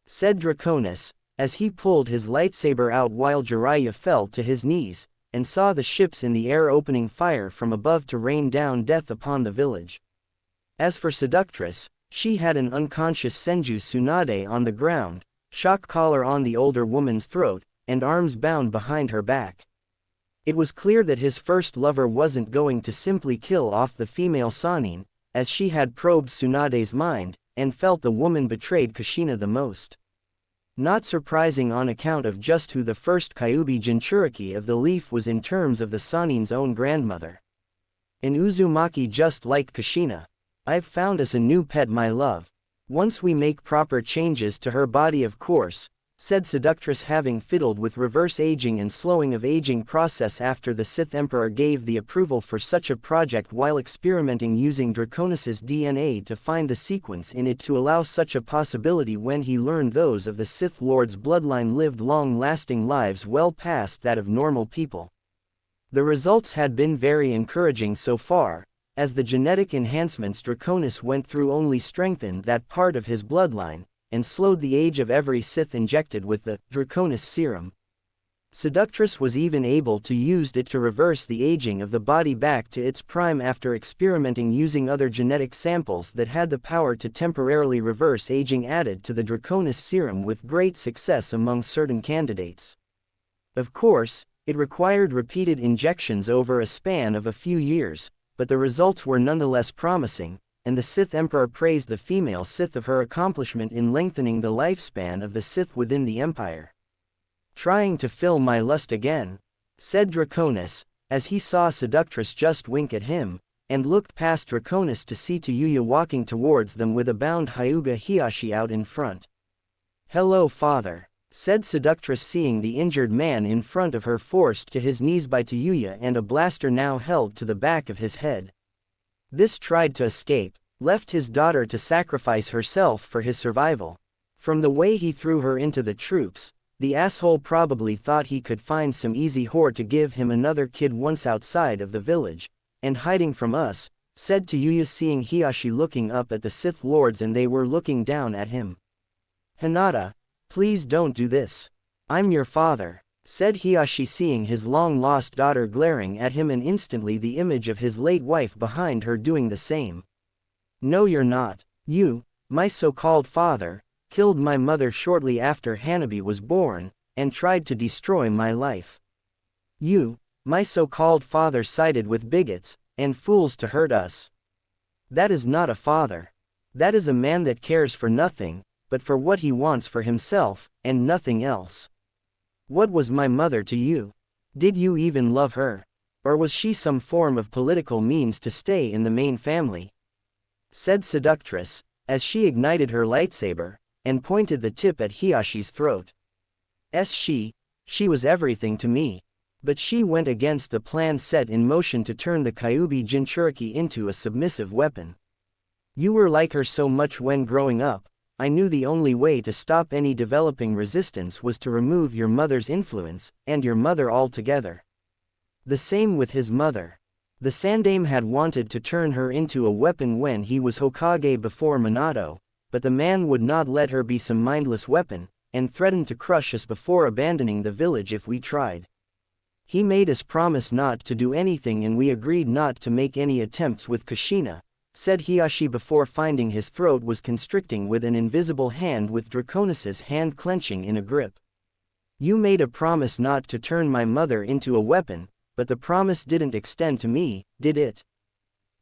said Draconis, as he pulled his lightsaber out while Jiraiya fell to his knees, and saw the ships in the air opening fire from above to rain down death upon the village. As for Seductress, she had an unconscious Senju Tsunade on the ground, shock collar on the older woman's throat, and arms bound behind her back. It was clear that his first lover wasn't going to simply kill off the female Sannin, as she had probed Tsunade's mind, and felt the woman betrayed Kushina the most. Not surprising on account of just who the first Kyuubi Jinchuriki of the Leaf was in terms of the Sannin's own grandmother. An Uzumaki just like Kushina. I've found us a new pet, my love. Once we make proper changes to her body, of course, said Seductress, having fiddled with reverse aging and slowing of aging process after the Sith Emperor gave the approval for such a project while experimenting using Draconis's DNA to find the sequence in it to allow such a possibility when he learned those of the Sith Lord's bloodline lived long-lasting lives well past that of normal people. The results had been very encouraging so far, as the genetic enhancements Draconis went through only strengthened that part of his bloodline, and slowed the age of every Sith injected with the Draconis serum. Seductress was even able to use it to reverse the aging of the body back to its prime after experimenting using other genetic samples that had the power to temporarily reverse aging added to the Draconis serum with great success among certain candidates. Of course, it required repeated injections over a span of a few years, but the results were nonetheless promising, and the Sith Emperor praised the female Sith of her accomplishment in lengthening the lifespan of the Sith within the Empire. Trying to fill my lust again, said Draconis, as he saw Seductress just wink at him, and looked past Draconis to see Tayuya walking towards them with a bound Hyuga Hiashi out in front. Hello, father, said Seductress, seeing the injured man in front of her forced to his knees by Tayuya and a blaster now held to the back of his head. This tried to escape, left his daughter to sacrifice herself for his survival. From the way he threw her into the troops, the asshole probably thought he could find some easy whore to give him another kid once outside of the village, and hiding from us, said Tayuya, seeing Hiashi looking up at the Sith Lords and they were looking down at him. Hinata, please don't do this. I'm your father, said Hiashi, seeing his long-lost daughter glaring at him and instantly the image of his late wife behind her doing the same. No, you're not. You, my so-called father, killed my mother shortly after Hanabi was born, and tried to destroy my life. You, my so-called father, sided with bigots and fools to hurt us. That is not a father. That is a man that cares for nothing but for what he wants for himself, and nothing else. What was my mother to you? Did you even love her? Or was she some form of political means to stay in the main family? Said Seductress, as she ignited her lightsaber, and pointed the tip at Hiashi's throat. She was everything to me. But she went against the plan set in motion to turn the Kyuubi Jinchuriki into a submissive weapon. You were like her so much when growing up. I knew the only way to stop any developing resistance was to remove your mother's influence, and your mother altogether. The same with his mother. The Sandaime had wanted to turn her into a weapon when he was Hokage before Minato, but the man would not let her be some mindless weapon, and threatened to crush us before abandoning the village if we tried. He made us promise not to do anything and we agreed not to make any attempts with Kushina," said Hiashi before finding his throat was constricting with an invisible hand with Draconis's hand clenching in a grip. "You made a promise not to turn my mother into a weapon, but the promise didn't extend to me, did it?"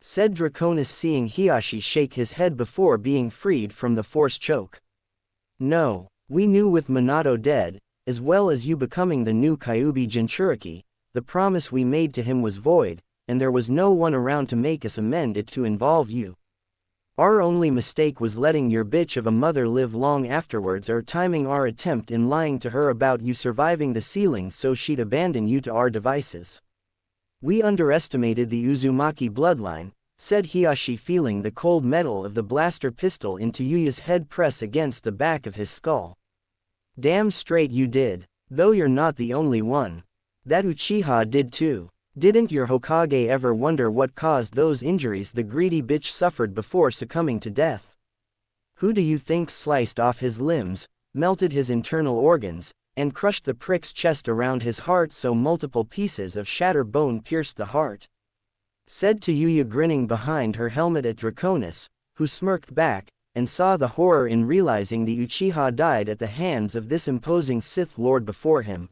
said Draconis seeing Hiashi shake his head before being freed from the force choke. "No, we knew with Minato dead, as well as you becoming the new Kyuubi Jinchuriki, the promise we made to him was void, and there was no one around to make us amend it to involve you. Our only mistake was letting your bitch of a mother live long afterwards or timing our attempt in lying to her about you surviving the sealing so she'd abandon you to our devices. We underestimated the Uzumaki bloodline," said Hiashi feeling the cold metal of the blaster pistol into Yuya's head press against the back of his skull. "Damn straight you did, though you're not the only one. That Uchiha did too. Didn't your Hokage ever wonder what caused those injuries the greedy bitch suffered before succumbing to death? Who do you think sliced off his limbs, melted his internal organs, and crushed the prick's chest around his heart so multiple pieces of shattered bone pierced the heart?" said to Yuya grinning behind her helmet at Draconis, who smirked back, and saw the horror in realizing the Uchiha died at the hands of this imposing Sith Lord before him.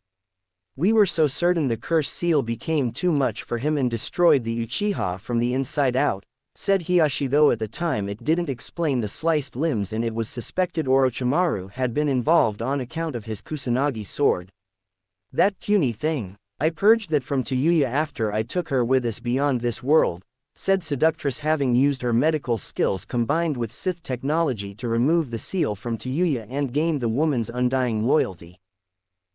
"We were so certain the curse seal became too much for him and destroyed the Uchiha from the inside out," said Hiashi, though at the time it didn't explain the sliced limbs and it was suspected Orochimaru had been involved on account of his Kusanagi sword. "That puny thing. I purged that from Yuya after I took her with us beyond this world," said Seductress having used her medical skills combined with Sith technology to remove the seal from Yuya and gain the woman's undying loyalty.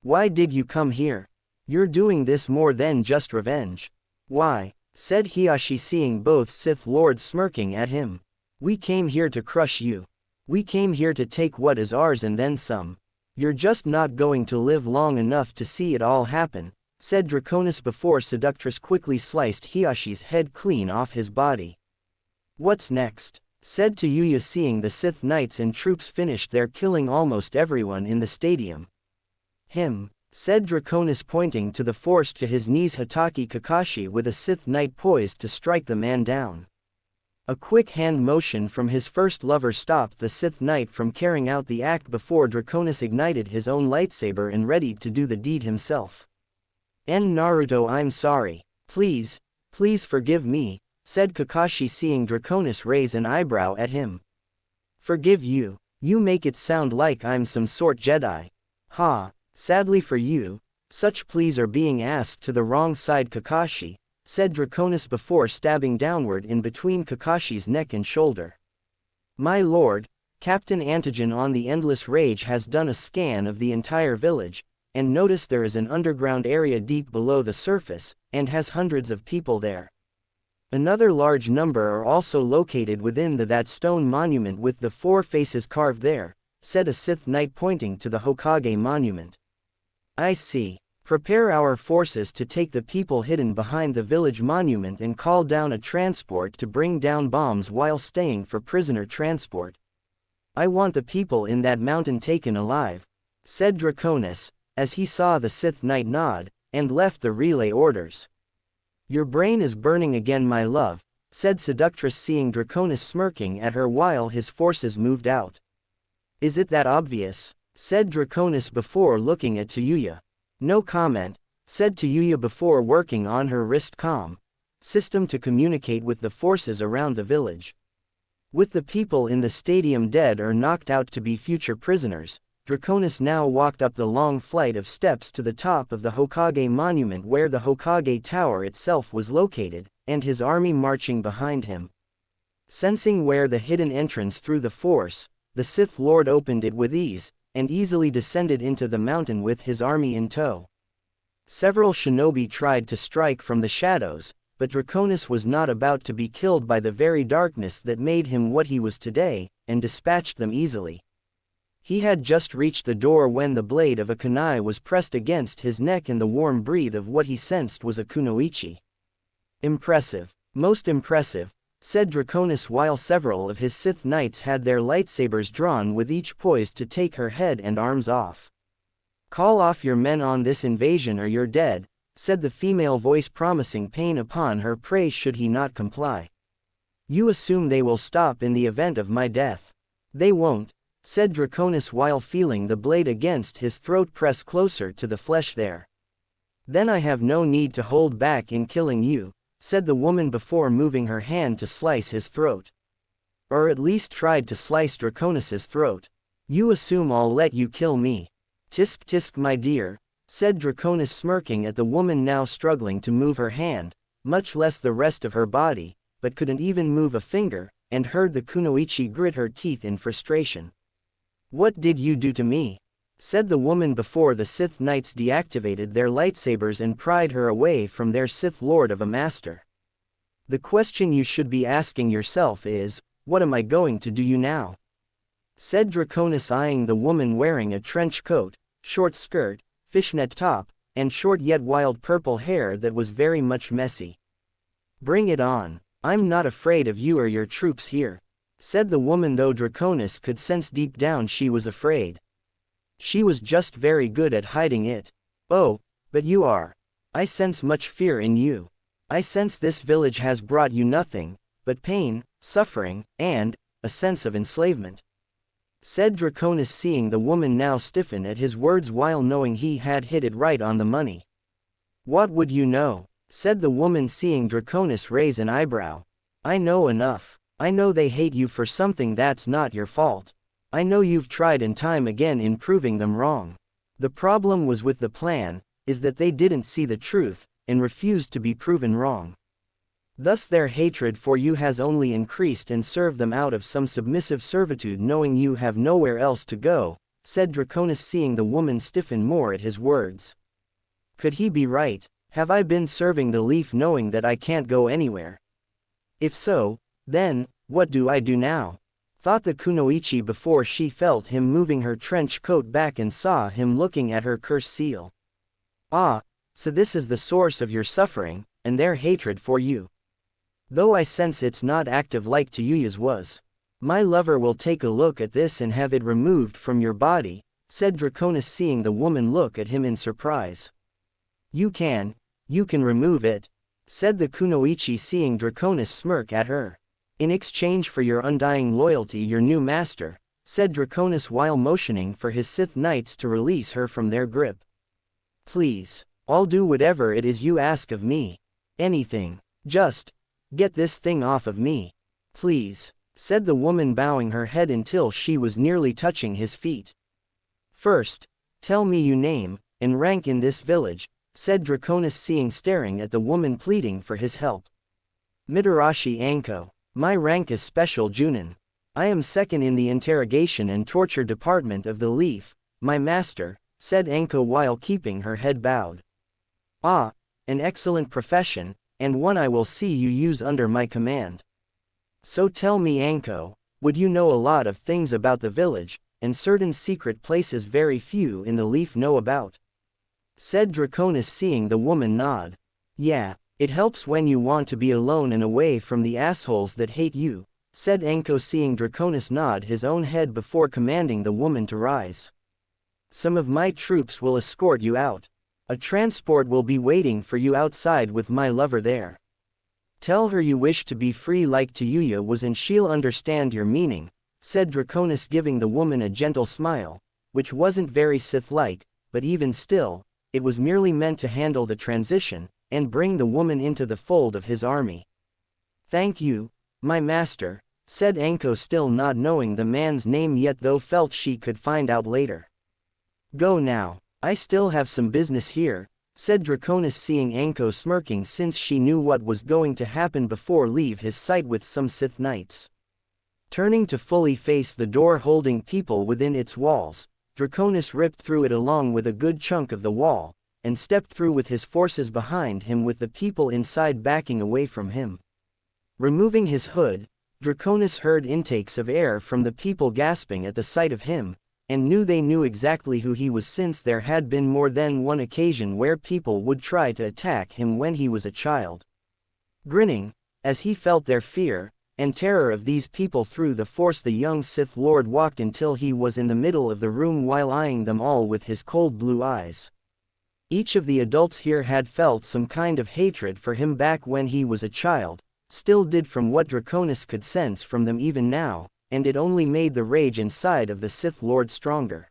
"Why did you come here? You're doing this more than just revenge." "Why?" said Hiashi seeing both Sith Lords smirking at him. "We came here to crush you. We came here to take what is ours and then some. You're just not going to live long enough to see it all happen," said Draconis before Seductress quickly sliced Hiashi's head clean off his body. "What's next?" said to Yuya seeing the Sith Knights and troops finished their killing almost everyone in the stadium. "Him," said Draconis pointing to the forced to his knees Hatake Kakashi with a Sith Knight poised to strike the man down. A quick hand motion from his first lover stopped the Sith Knight from carrying out the act before Draconis ignited his own lightsaber and readied to do the deed himself. "Naruto, I'm sorry. Please, please forgive me," said Kakashi seeing Draconis raise an eyebrow at him. "Forgive you? You make it sound like I'm some sort Jedi. Ha, sadly for you, such pleas are being asked to the wrong side Kakashi," said Draconis before stabbing downward in between Kakashi's neck and shoulder. "My lord, Captain Antigen on the Endless Rage has done a scan of the entire village, and noticed there is an underground area deep below the surface, and has hundreds of people there. Another large number are also located within that stone monument with the 4 faces carved there," said a Sith Knight pointing to the Hokage monument. "I see. Prepare our forces to take the people hidden behind the village monument and call down a transport to bring down bombs while staying for prisoner transport. I want the people in that mountain taken alive," said Draconis, as he saw the Sith Knight nod, and left the relay orders. "Your brain is burning again, my love," said Seductress seeing Draconis smirking at her while his forces moved out. "Is it that obvious?" said Draconis before looking at Yuya. "No comment," said Yuya before working on her wrist comm system to communicate with the forces around the village. With the people in the stadium dead or knocked out to be future prisoners, Draconis now walked up the long flight of steps to the top of the Hokage monument where the Hokage tower itself was located, and his army marching behind him. Sensing where the hidden entrance through the force, the Sith Lord opened it with ease, and easily descended into the mountain with his army in tow. Several shinobi tried to strike from the shadows, but Draconis was not about to be killed by the very darkness that made him what he was today, and dispatched them easily. He had just reached the door when the blade of a kunai was pressed against his neck and the warm breath of what he sensed was a kunoichi. "Impressive. Most impressive," said Draconis while several of his Sith Knights had their lightsabers drawn with each poised to take her head and arms off. Call off your men on this invasion or you're dead, said the female voice, promising pain upon her prey should he not comply. You assume they will stop in the event of my death. They won't, said Draconis while feeling the blade against his throat press closer to the flesh there. Then I have no need to hold back in killing you, said the woman before moving her hand to slice his throat. Or at least tried to slice Draconis's throat. You assume I'll let you kill me. Tisk tisk my dear, said Draconis smirking at the woman now struggling to move her hand, much less the rest of her body, but couldn't even move a finger, and heard the kunoichi grit her teeth in frustration. What did you do to me? Said the woman before the Sith Knights deactivated their lightsabers and pried her away from their Sith Lord of a master. The question you should be asking yourself is, what am I going to do you now? Said Draconis eyeing the woman wearing a trench coat, short skirt, fishnet top, and short yet wild purple hair that was very much messy. Bring it on. I'm not afraid of you or your troops here, said the woman, though Draconis could sense deep down she was afraid. She was just very good at hiding it. Oh, but you are. I sense much fear in you. I sense this village has brought you nothing but pain, suffering, and a sense of enslavement, said Draconis, seeing the woman now stiffen at his words while knowing he had hit it right on the money. What would you know? Said the woman, seeing Draconis raise an eyebrow. I know enough. I know they hate you for something that's not your fault. I know you've tried and time again in proving them wrong. The problem was with the plan, is that they didn't see the truth, and refused to be proven wrong. Thus their hatred for you has only increased and served them out of some submissive servitude, knowing you have nowhere else to go, said Draconis, seeing the woman stiffen more at his words. Could he be right? Have I been serving the leaf knowing that I can't go anywhere? If so, then, what do I do now? Thought the kunoichi before she felt him moving her trench coat back and saw him looking at her curse seal. Ah, so this is the source of your suffering, and their hatred for you. Though I sense it's not active like Tuyuya's was. My lover will take a look at this and have it removed from your body, said Draconis, seeing the woman look at him in surprise. You can remove it, said the kunoichi, seeing Draconis smirk at her. In exchange for your undying loyalty, your new master, said Draconis while motioning for his Sith Knights to release her from their grip. Please, I'll do whatever it is you ask of me. Anything. Just get this thing off of me. Please, said the woman, bowing her head until she was nearly touching his feet. First, tell me your name and rank in this village, said Draconis, seeing staring at the woman pleading for his help. Mitarashi Anko. My rank is Special Junin. I am second in the interrogation and torture department of the Leaf, my master, said Anko while keeping her head bowed. Ah, an excellent profession, and one I will see you use under my command. So tell me, Anko, would you know a lot of things about the village, and certain secret places very few in the Leaf know about? Said Draconis, seeing the woman nod. Yeah, it helps when you want to be alone and away from the assholes that hate you, said Anko, seeing Draconis nod his own head before commanding the woman to rise. Some of my troops will escort you out. A transport will be waiting for you outside with my lover there. Tell her you wish to be free like Tuyuya was, and she'll understand your meaning, said Draconis, giving the woman a gentle smile, which wasn't very Sith-like, but even still, it was merely meant to handle the transition, and bring the woman into the fold of his army. Thank you, my master, said Anko, still not knowing the man's name yet, though felt she could find out later. Go now, I still have some business here, said Draconis, seeing Anko smirking since she knew what was going to happen before leave his sight with some Sith Knights. Turning to fully face the door holding people within its walls, Draconis ripped through it along with a good chunk of the wall, and stepped through with his forces behind him, with the people inside backing away from him. Removing his hood, Draconis heard intakes of air from the people gasping at the sight of him, and knew they knew exactly who he was, since there had been more than one occasion where people would try to attack him when he was a child. Grinning, As he felt their fear and terror of these people through the force, the young Sith Lord walked until he was in the middle of the room while eyeing them all with his cold blue eyes. Each of the adults here had felt some kind of hatred for him back when he was a child, still did from what Draconis could sense from them even now, and it only made the rage inside of the Sith Lord stronger.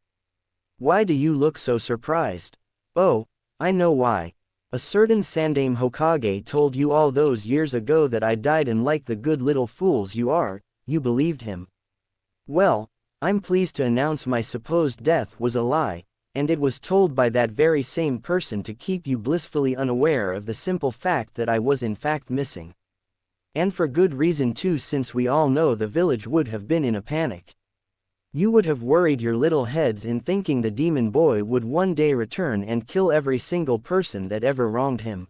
Why do you look so surprised? Oh, I know why. A certain Sandaime Hokage told you all those years ago that I died, and like the good little fools you are, you believed him. Well, I'm pleased to announce my supposed death was a lie, and it was told by that very same person to keep you blissfully unaware of the simple fact that I was in fact missing. And for good reason too, since we all know the village would have been in a panic. You would have worried your little heads in thinking the demon boy would one day return and kill every single person that ever wronged him.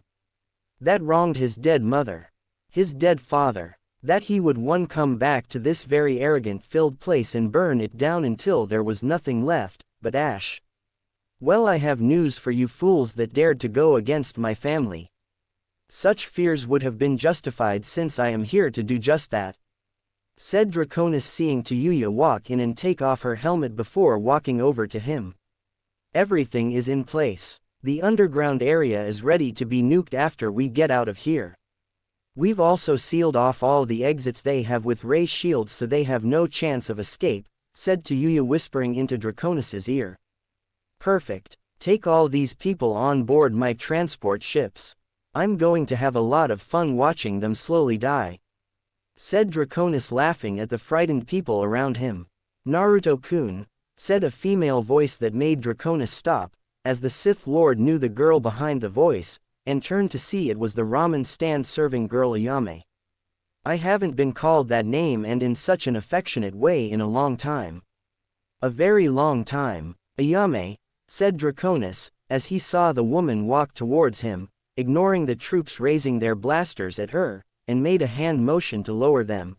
That wronged his dead mother, his dead father, that he would one come back to this very arrogant-filled place and burn it down until there was nothing left but ash. Well, I have news for you fools that dared to go against my family. Such fears would have been justified, since I am here to do just that," said Draconis, seeing Yuya walk in and take off her helmet before walking over to him. "Everything is in place. The underground area is ready to be nuked after we get out of here. We've also sealed off all the exits they have with ray shields, so they have no chance of escape," said Yuya, whispering into Draconis's ear. "Perfect. Take all these people on board my transport ships. I'm going to have a lot of fun watching them slowly die," said Draconis, laughing at the frightened people around him. "Naruto-kun," said a female voice that made Draconis stop, as the Sith Lord knew the girl behind the voice, and turned to see it was the ramen stand serving girl Ayame. "I haven't been called that name, and in such an affectionate way, in a long time." "A very long time, Ayame," said Draconis, as he saw the woman walk towards him, ignoring the troops raising their blasters at her, and made a hand motion to lower them.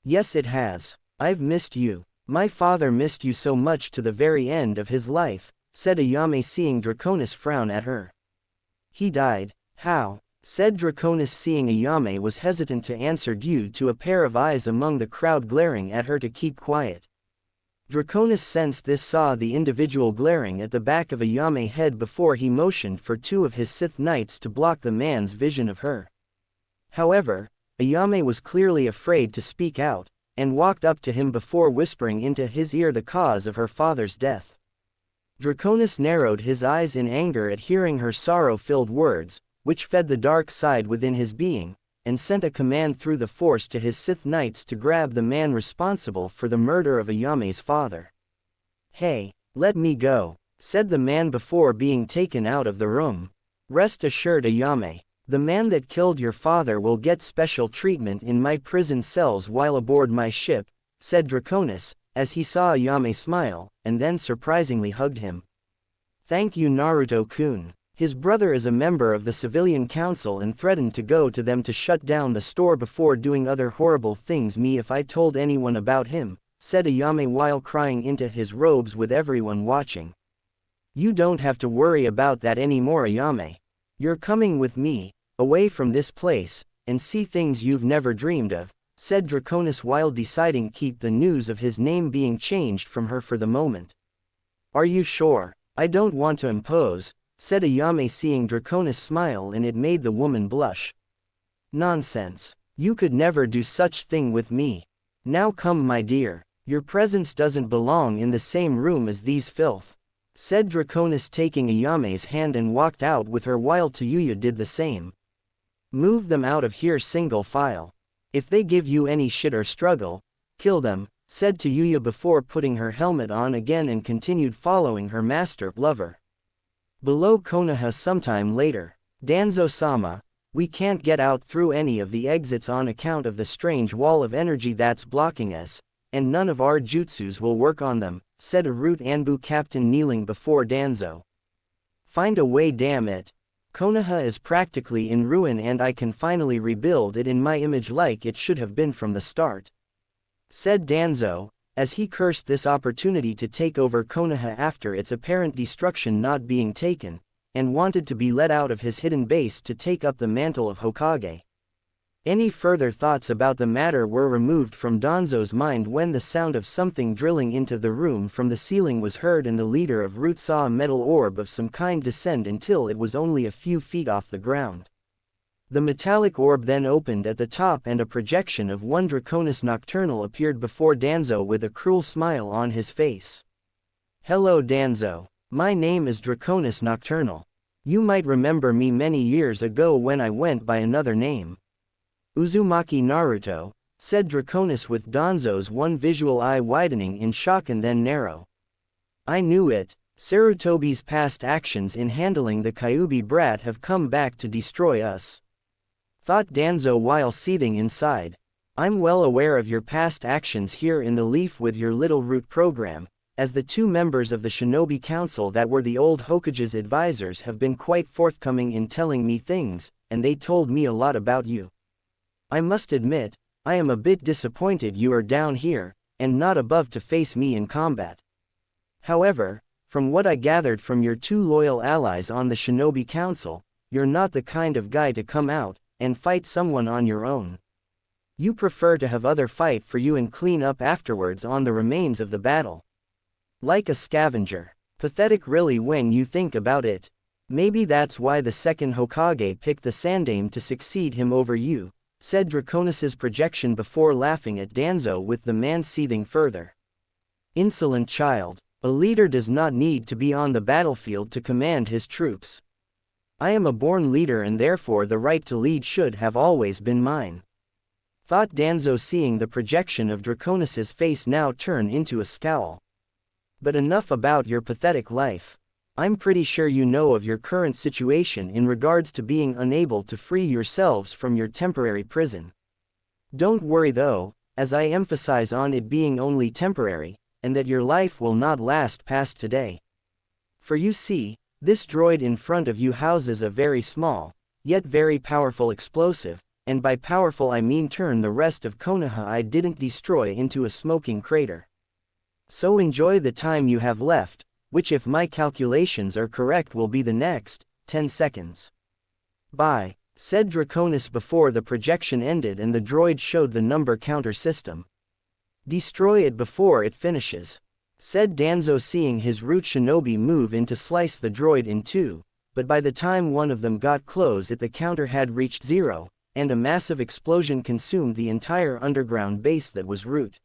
"Yes, it has. I've missed you. My father missed you so much to the very end of his life," said Ayame, seeing Draconis frown at her. "He died? How?" said Draconis, seeing Ayame was hesitant to answer due to a pair of eyes among the crowd glaring at her to keep quiet. Draconis sensed this, saw the individual glaring at the back of Ayame's head before he motioned for two of his Sith Knights to block the man's vision of her. However, Ayame was clearly afraid to speak out, and walked up to him before whispering into his ear the cause of her father's death. Draconis narrowed his eyes in anger at hearing her sorrow-filled words, which fed the dark side within his being, and sent a command through the force to his Sith Knights to grab the man responsible for the murder of Ayame's father. "Hey, let me go," said the man before being taken out of the room. "Rest assured, Ayame, the man that killed your father will get special treatment in my prison cells while aboard my ship," said Draconis, as he saw Ayame smile, and then surprisingly hugged him. "Thank you, Naruto-kun. His brother is a member of the civilian council and threatened to go to them to shut down the store before doing other horrible things me if I told anyone about him," said Ayame while crying into his robes with everyone watching. "You don't have to worry about that anymore, Ayame. You're coming with me, away from this place, and see things you've never dreamed of," said Draconis while deciding to keep the news of his name being changed from her for the moment. "Are you sure? I don't want to impose," said Ayame, seeing Draconis smile, and it made the woman blush. "Nonsense. You could never do such thing with me. Now come, my dear. Your presence doesn't belong in the same room as these filth," said Draconis, taking Ayame's hand and walked out with her while Yuya did the same. "Move them out of here single file. If they give you any shit or struggle, kill them," said Yuya before putting her helmet on again and continued following her master lover. Below Konoha sometime later. "Danzo-sama, we can't get out through any of the exits on account of the strange wall of energy that's blocking us, and none of our jutsus will work on them," said a Root Anbu captain kneeling before Danzo. "Find a way, damn it. Konoha is practically in ruin and I can finally rebuild it in my image like it should have been from the start," said Danzo, as he cursed this opportunity to take over Konoha after its apparent destruction not being taken, and wanted to be let out of his hidden base to take up the mantle of Hokage. Any further thoughts about the matter were removed from Danzo's mind when the sound of something drilling into the room from the ceiling was heard and the leader of Root saw a metal orb of some kind descend until it was only a few feet off the ground. The metallic orb then opened at the top and a projection of one Draconis Nocturnal appeared before Danzo with a cruel smile on his face. "Hello Danzo. My name is Draconis Nocturnal. You might remember me many years ago when I went by another name. Uzumaki Naruto," said Draconis with Danzo's one visual eye widening in shock and then narrow. "I knew it. Sarutobi's past actions in handling the Kyuubi brat have come back to destroy us," thought Danzo while seething inside. "I'm well aware of your past actions here in the Leaf with your little root program, as the two members of the Shinobi Council that were the old Hokage's advisors have been quite forthcoming in telling me things, and they told me a lot about you. I must admit, I am a bit disappointed you are down here, and not above to face me in combat. However, from what I gathered from your two loyal allies on the Shinobi Council, you're not the kind of guy to come out and fight someone on your own. You prefer to have other fight for you and clean up afterwards on the remains of the battle. Like a scavenger. Pathetic really when you think about it. Maybe that's why the second Hokage picked the Sandame to succeed him over you," said Draconis's projection before laughing at Danzo with the man seething further. "Insolent child. A leader does not need to be on the battlefield to command his troops. I am a born leader and therefore the right to lead should have always been mine," thought Danzo seeing the projection of Draconis's face now turn into a scowl. "But enough about your pathetic life. I'm pretty sure you know of your current situation in regards to being unable to free yourselves from your temporary prison. Don't worry though, as I emphasize on it being only temporary, and that your life will not last past today. For you see, this droid in front of you houses a very small, yet very powerful explosive, and by powerful I mean turn the rest of Konoha I didn't destroy into a smoking crater. So enjoy the time you have left, which if my calculations are correct will be the next 10 seconds. Bye," said Draconis before the projection ended and the droid showed the number counter system. "Destroy it before it finishes," said Danzo seeing his root shinobi move in to slice the droid in two, but by the time one of them got close the counter had reached 0, and a massive explosion consumed the entire underground base that was root.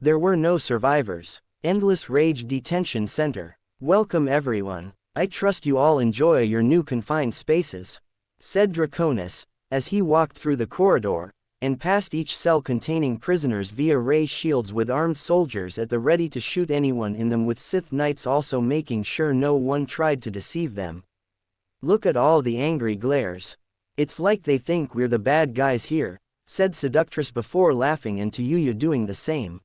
There were no survivors. Endless Rage Detention Center. "Welcome everyone. I trust you all enjoy your new confined spaces," said Draconis, as he walked through the corridor, and past each cell containing prisoners via ray shields with armed soldiers at the ready to shoot anyone in them with Sith Knights also making sure no one tried to deceive them. "Look at all the angry glares. It's like they think we're the bad guys here," said Seductress before laughing and to Yuya doing the same.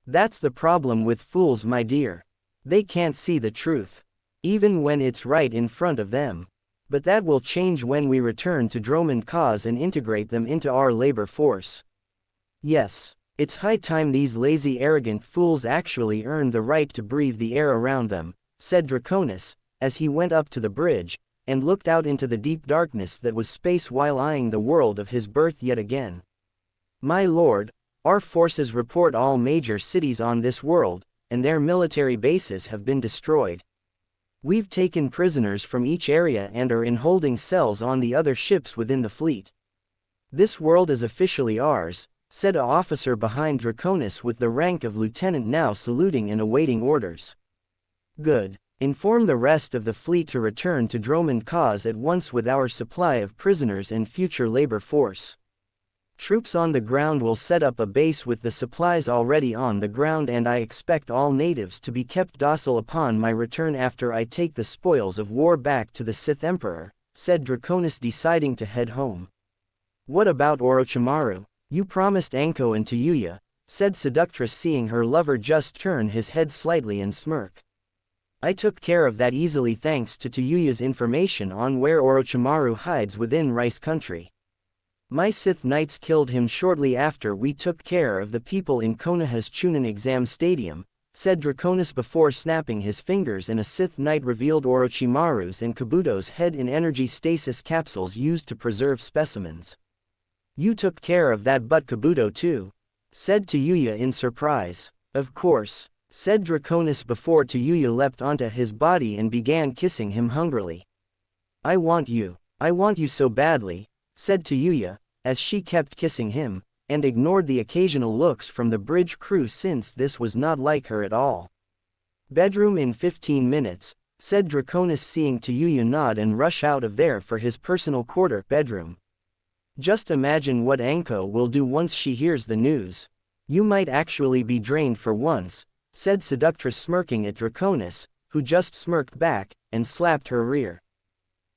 "That's the problem with fools my dear. They can't see the truth. Even when it's right in front of them. But that will change when we return to Dromund Kaas and integrate them into our labor force. Yes, it's high time these lazy arrogant fools actually earned the right to breathe the air around them," said Draconis, as he went up to the bridge, and looked out into the deep darkness that was space while eyeing the world of his birth yet again. "My lord, our forces report all major cities on this world, and their military bases have been destroyed. We've taken prisoners from each area and are in holding cells on the other ships within the fleet. This world is officially ours," said an officer behind Draconis with the rank of lieutenant now saluting and awaiting orders. "Good. Inform the rest of the fleet to return to Dromund Kaas at once with our supply of prisoners and future labor force. Troops on the ground will set up a base with the supplies already on the ground and I expect all natives to be kept docile upon my return after I take the spoils of war back to the Sith Emperor," said Draconis deciding to head home. "What about Orochimaru? You promised Anko and to Yuya," said Seductress seeing her lover just turn his head slightly and smirk. "I took care of that easily thanks to Yuya's information on where Orochimaru hides within Rice Country. My Sith Knights killed him shortly after we took care of the people in Konoha's Chunin Exam Stadium," said Draconis before snapping his fingers and a Sith Knight revealed Orochimaru's and Kabuto's head in energy stasis capsules used to preserve specimens. You took care of that butt Kabuto too, said Yuya in surprise. Of course, said Draconis before Yuya leapt onto his body and began kissing him hungrily. I want you so badly, said Yuya, as she kept kissing him, and ignored the occasional looks from the bridge crew since this was not like her at all. Bedroom in 15 minutes, said Draconis seeing Yuya nod and rush out of there for his personal quarter bedroom. Just imagine what Anko will do once she hears the news. You might actually be drained for once, said Seductress smirking at Draconis, who just smirked back, and slapped her rear.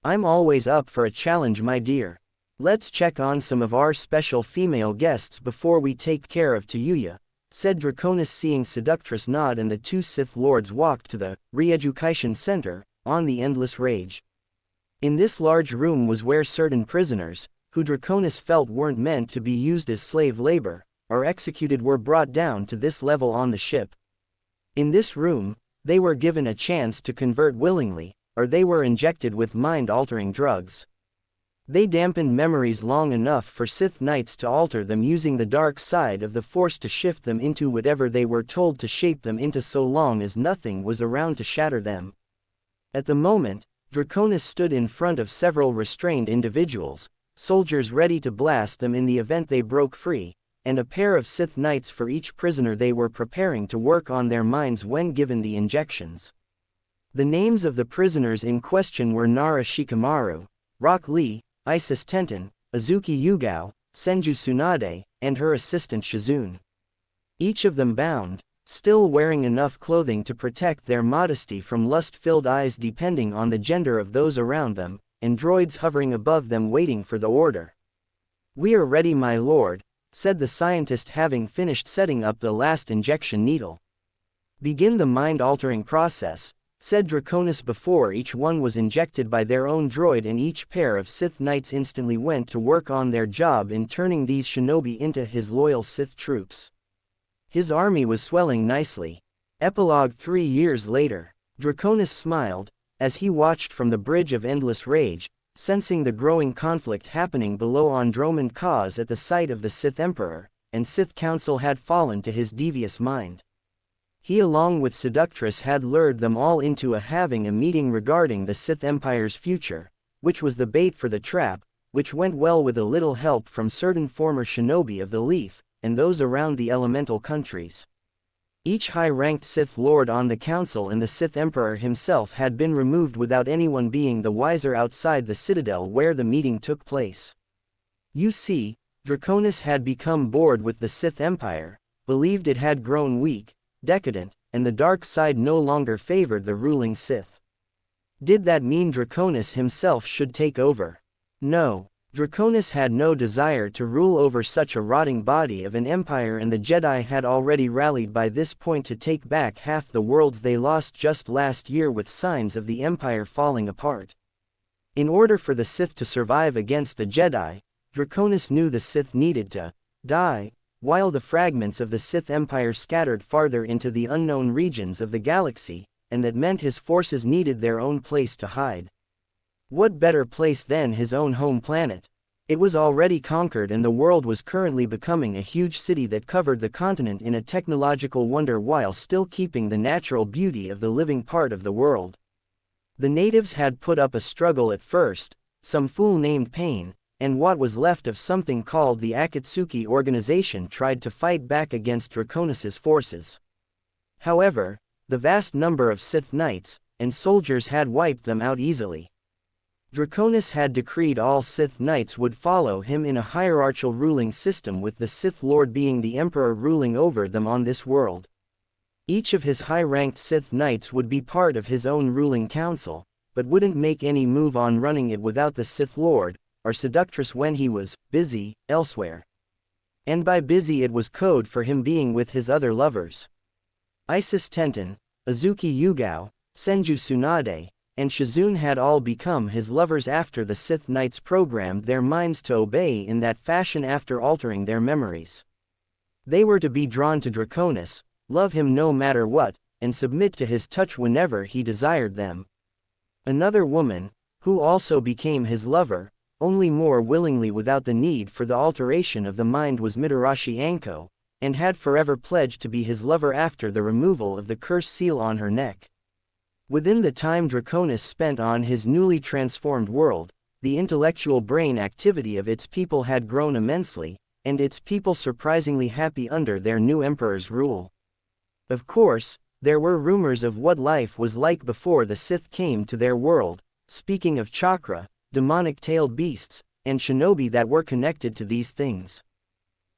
I'm always up for a challenge, my dear. Let's check on some of our special female guests before we take care of Yuya, said Draconis seeing Seductress nod, and the two Sith Lords walked to the Re-Education Center, on the Endless Rage. In this large room was where certain prisoners, who Draconis felt weren't meant to be used as slave labor, or executed, were brought down to this level on the ship. In this room, they were given a chance to convert willingly, or they were injected with mind-altering drugs. They dampened memories long enough for Sith Knights to alter them using the dark side of the Force to shift them into whatever they were told to shape them into, so long as nothing was around to shatter them. At the moment, Draconis stood in front of several restrained individuals, soldiers ready to blast them in the event they broke free, and a pair of Sith Knights for each prisoner they were preparing to work on their minds when given the injections. The names of the prisoners in question were Nara Shikamaru, Rock Lee, Isis Tenten, Azuki Yugao, Senju Tsunade, and her assistant Shizune. Each of them bound, still wearing enough clothing to protect their modesty from lust-filled eyes depending on the gender of those around them, and droids hovering above them waiting for the order. We are ready, my lord, said the scientist having finished setting up the last injection needle. Begin the mind-altering process, said Draconis before each one was injected by their own droid, and each pair of Sith Knights instantly went to work on their job in turning these shinobi into his loyal Sith troops. His army was swelling nicely. Epilogue 3 years later. Draconis smiled, as he watched from the Bridge of Endless Rage, sensing the growing conflict happening below on Dromund Kaas at the sight of the Sith Emperor, and Sith Council had fallen to his devious mind. He along with Seductress had lured them all into having a meeting regarding the Sith Empire's future, which was the bait for the trap, which went well with a little help from certain former shinobi of the Leaf, and those around the elemental countries. Each high-ranked Sith Lord on the Council and the Sith Emperor himself had been removed without anyone being the wiser outside the citadel where the meeting took place. You see, Draconis had become bored with the Sith Empire, believed it had grown weak, decadent, and the dark side no longer favored the ruling Sith. Did that mean Draconis himself should take over? No. Draconis had no desire to rule over such a rotting body of an empire, and the Jedi had already rallied by this point to take back half the worlds they lost just last year with signs of the empire falling apart. In order for the Sith to survive against the Jedi, Draconis knew the Sith needed to die, while the fragments of the Sith Empire scattered farther into the unknown regions of the galaxy, and that meant his forces needed their own place to hide. What better place than his own home planet? It was already conquered, and the world was currently becoming a huge city that covered the continent in a technological wonder while still keeping the natural beauty of the living part of the world. The natives had put up a struggle at first, some fool named Pain, and what was left of something called the Akatsuki organization tried to fight back against Draconis' forces. However, the vast number of Sith Knights and soldiers had wiped them out easily. Draconis had decreed all Sith Knights would follow him in a hierarchical ruling system, with the Sith Lord being the Emperor ruling over them on this world. Each of his high-ranked Sith Knights would be part of his own ruling council, but wouldn't make any move on running it without the Sith Lord, or Seductress, when he was busy elsewhere. And by busy it was code for him being with his other lovers. Isis Tenten, Azuki Yugao, Senju Tsunade, and Shizune had all become his lovers after the Sith Knights programmed their minds to obey in that fashion after altering their memories. They were to be drawn to Draconis, love him no matter what, and submit to his touch whenever he desired them. Another woman, who also became his lover, only more willingly without the need for the alteration of the mind was Mitarashi Anko, and had forever pledged to be his lover after the removal of the curse seal on her neck. Within the time Draconis spent on his newly transformed world, the intellectual brain activity of its people had grown immensely, and its people surprisingly happy under their new emperor's rule. Of course, there were rumors of what life was like before the Sith came to their world, speaking of chakra, demonic-tailed beasts, and shinobi that were connected to these things.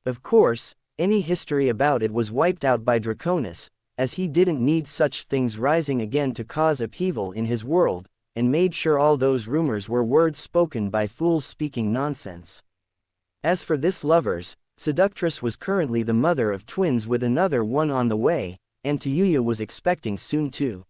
Of course, any history about it was wiped out by Draconis, as he didn't need such things rising again to cause upheaval in his world, and made sure all those rumors were words spoken by fools speaking nonsense. As for this lover's, seductress was currently the mother of twins with another one on the way, and Tayuya was expecting soon too.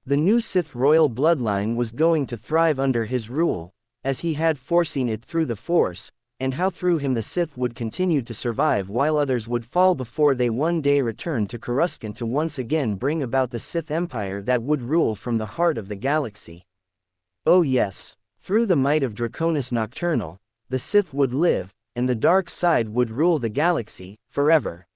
The new Sith royal bloodline was going to thrive under his rule, as he had foreseen it through the Force, and how through him the Sith would continue to survive while others would fall before they one day returned to Coruscant to once again bring about the Sith Empire that would rule from the heart of the galaxy. Oh yes, through the might of Draconis Nocturnal, the Sith would live, and the dark side would rule the galaxy, forever.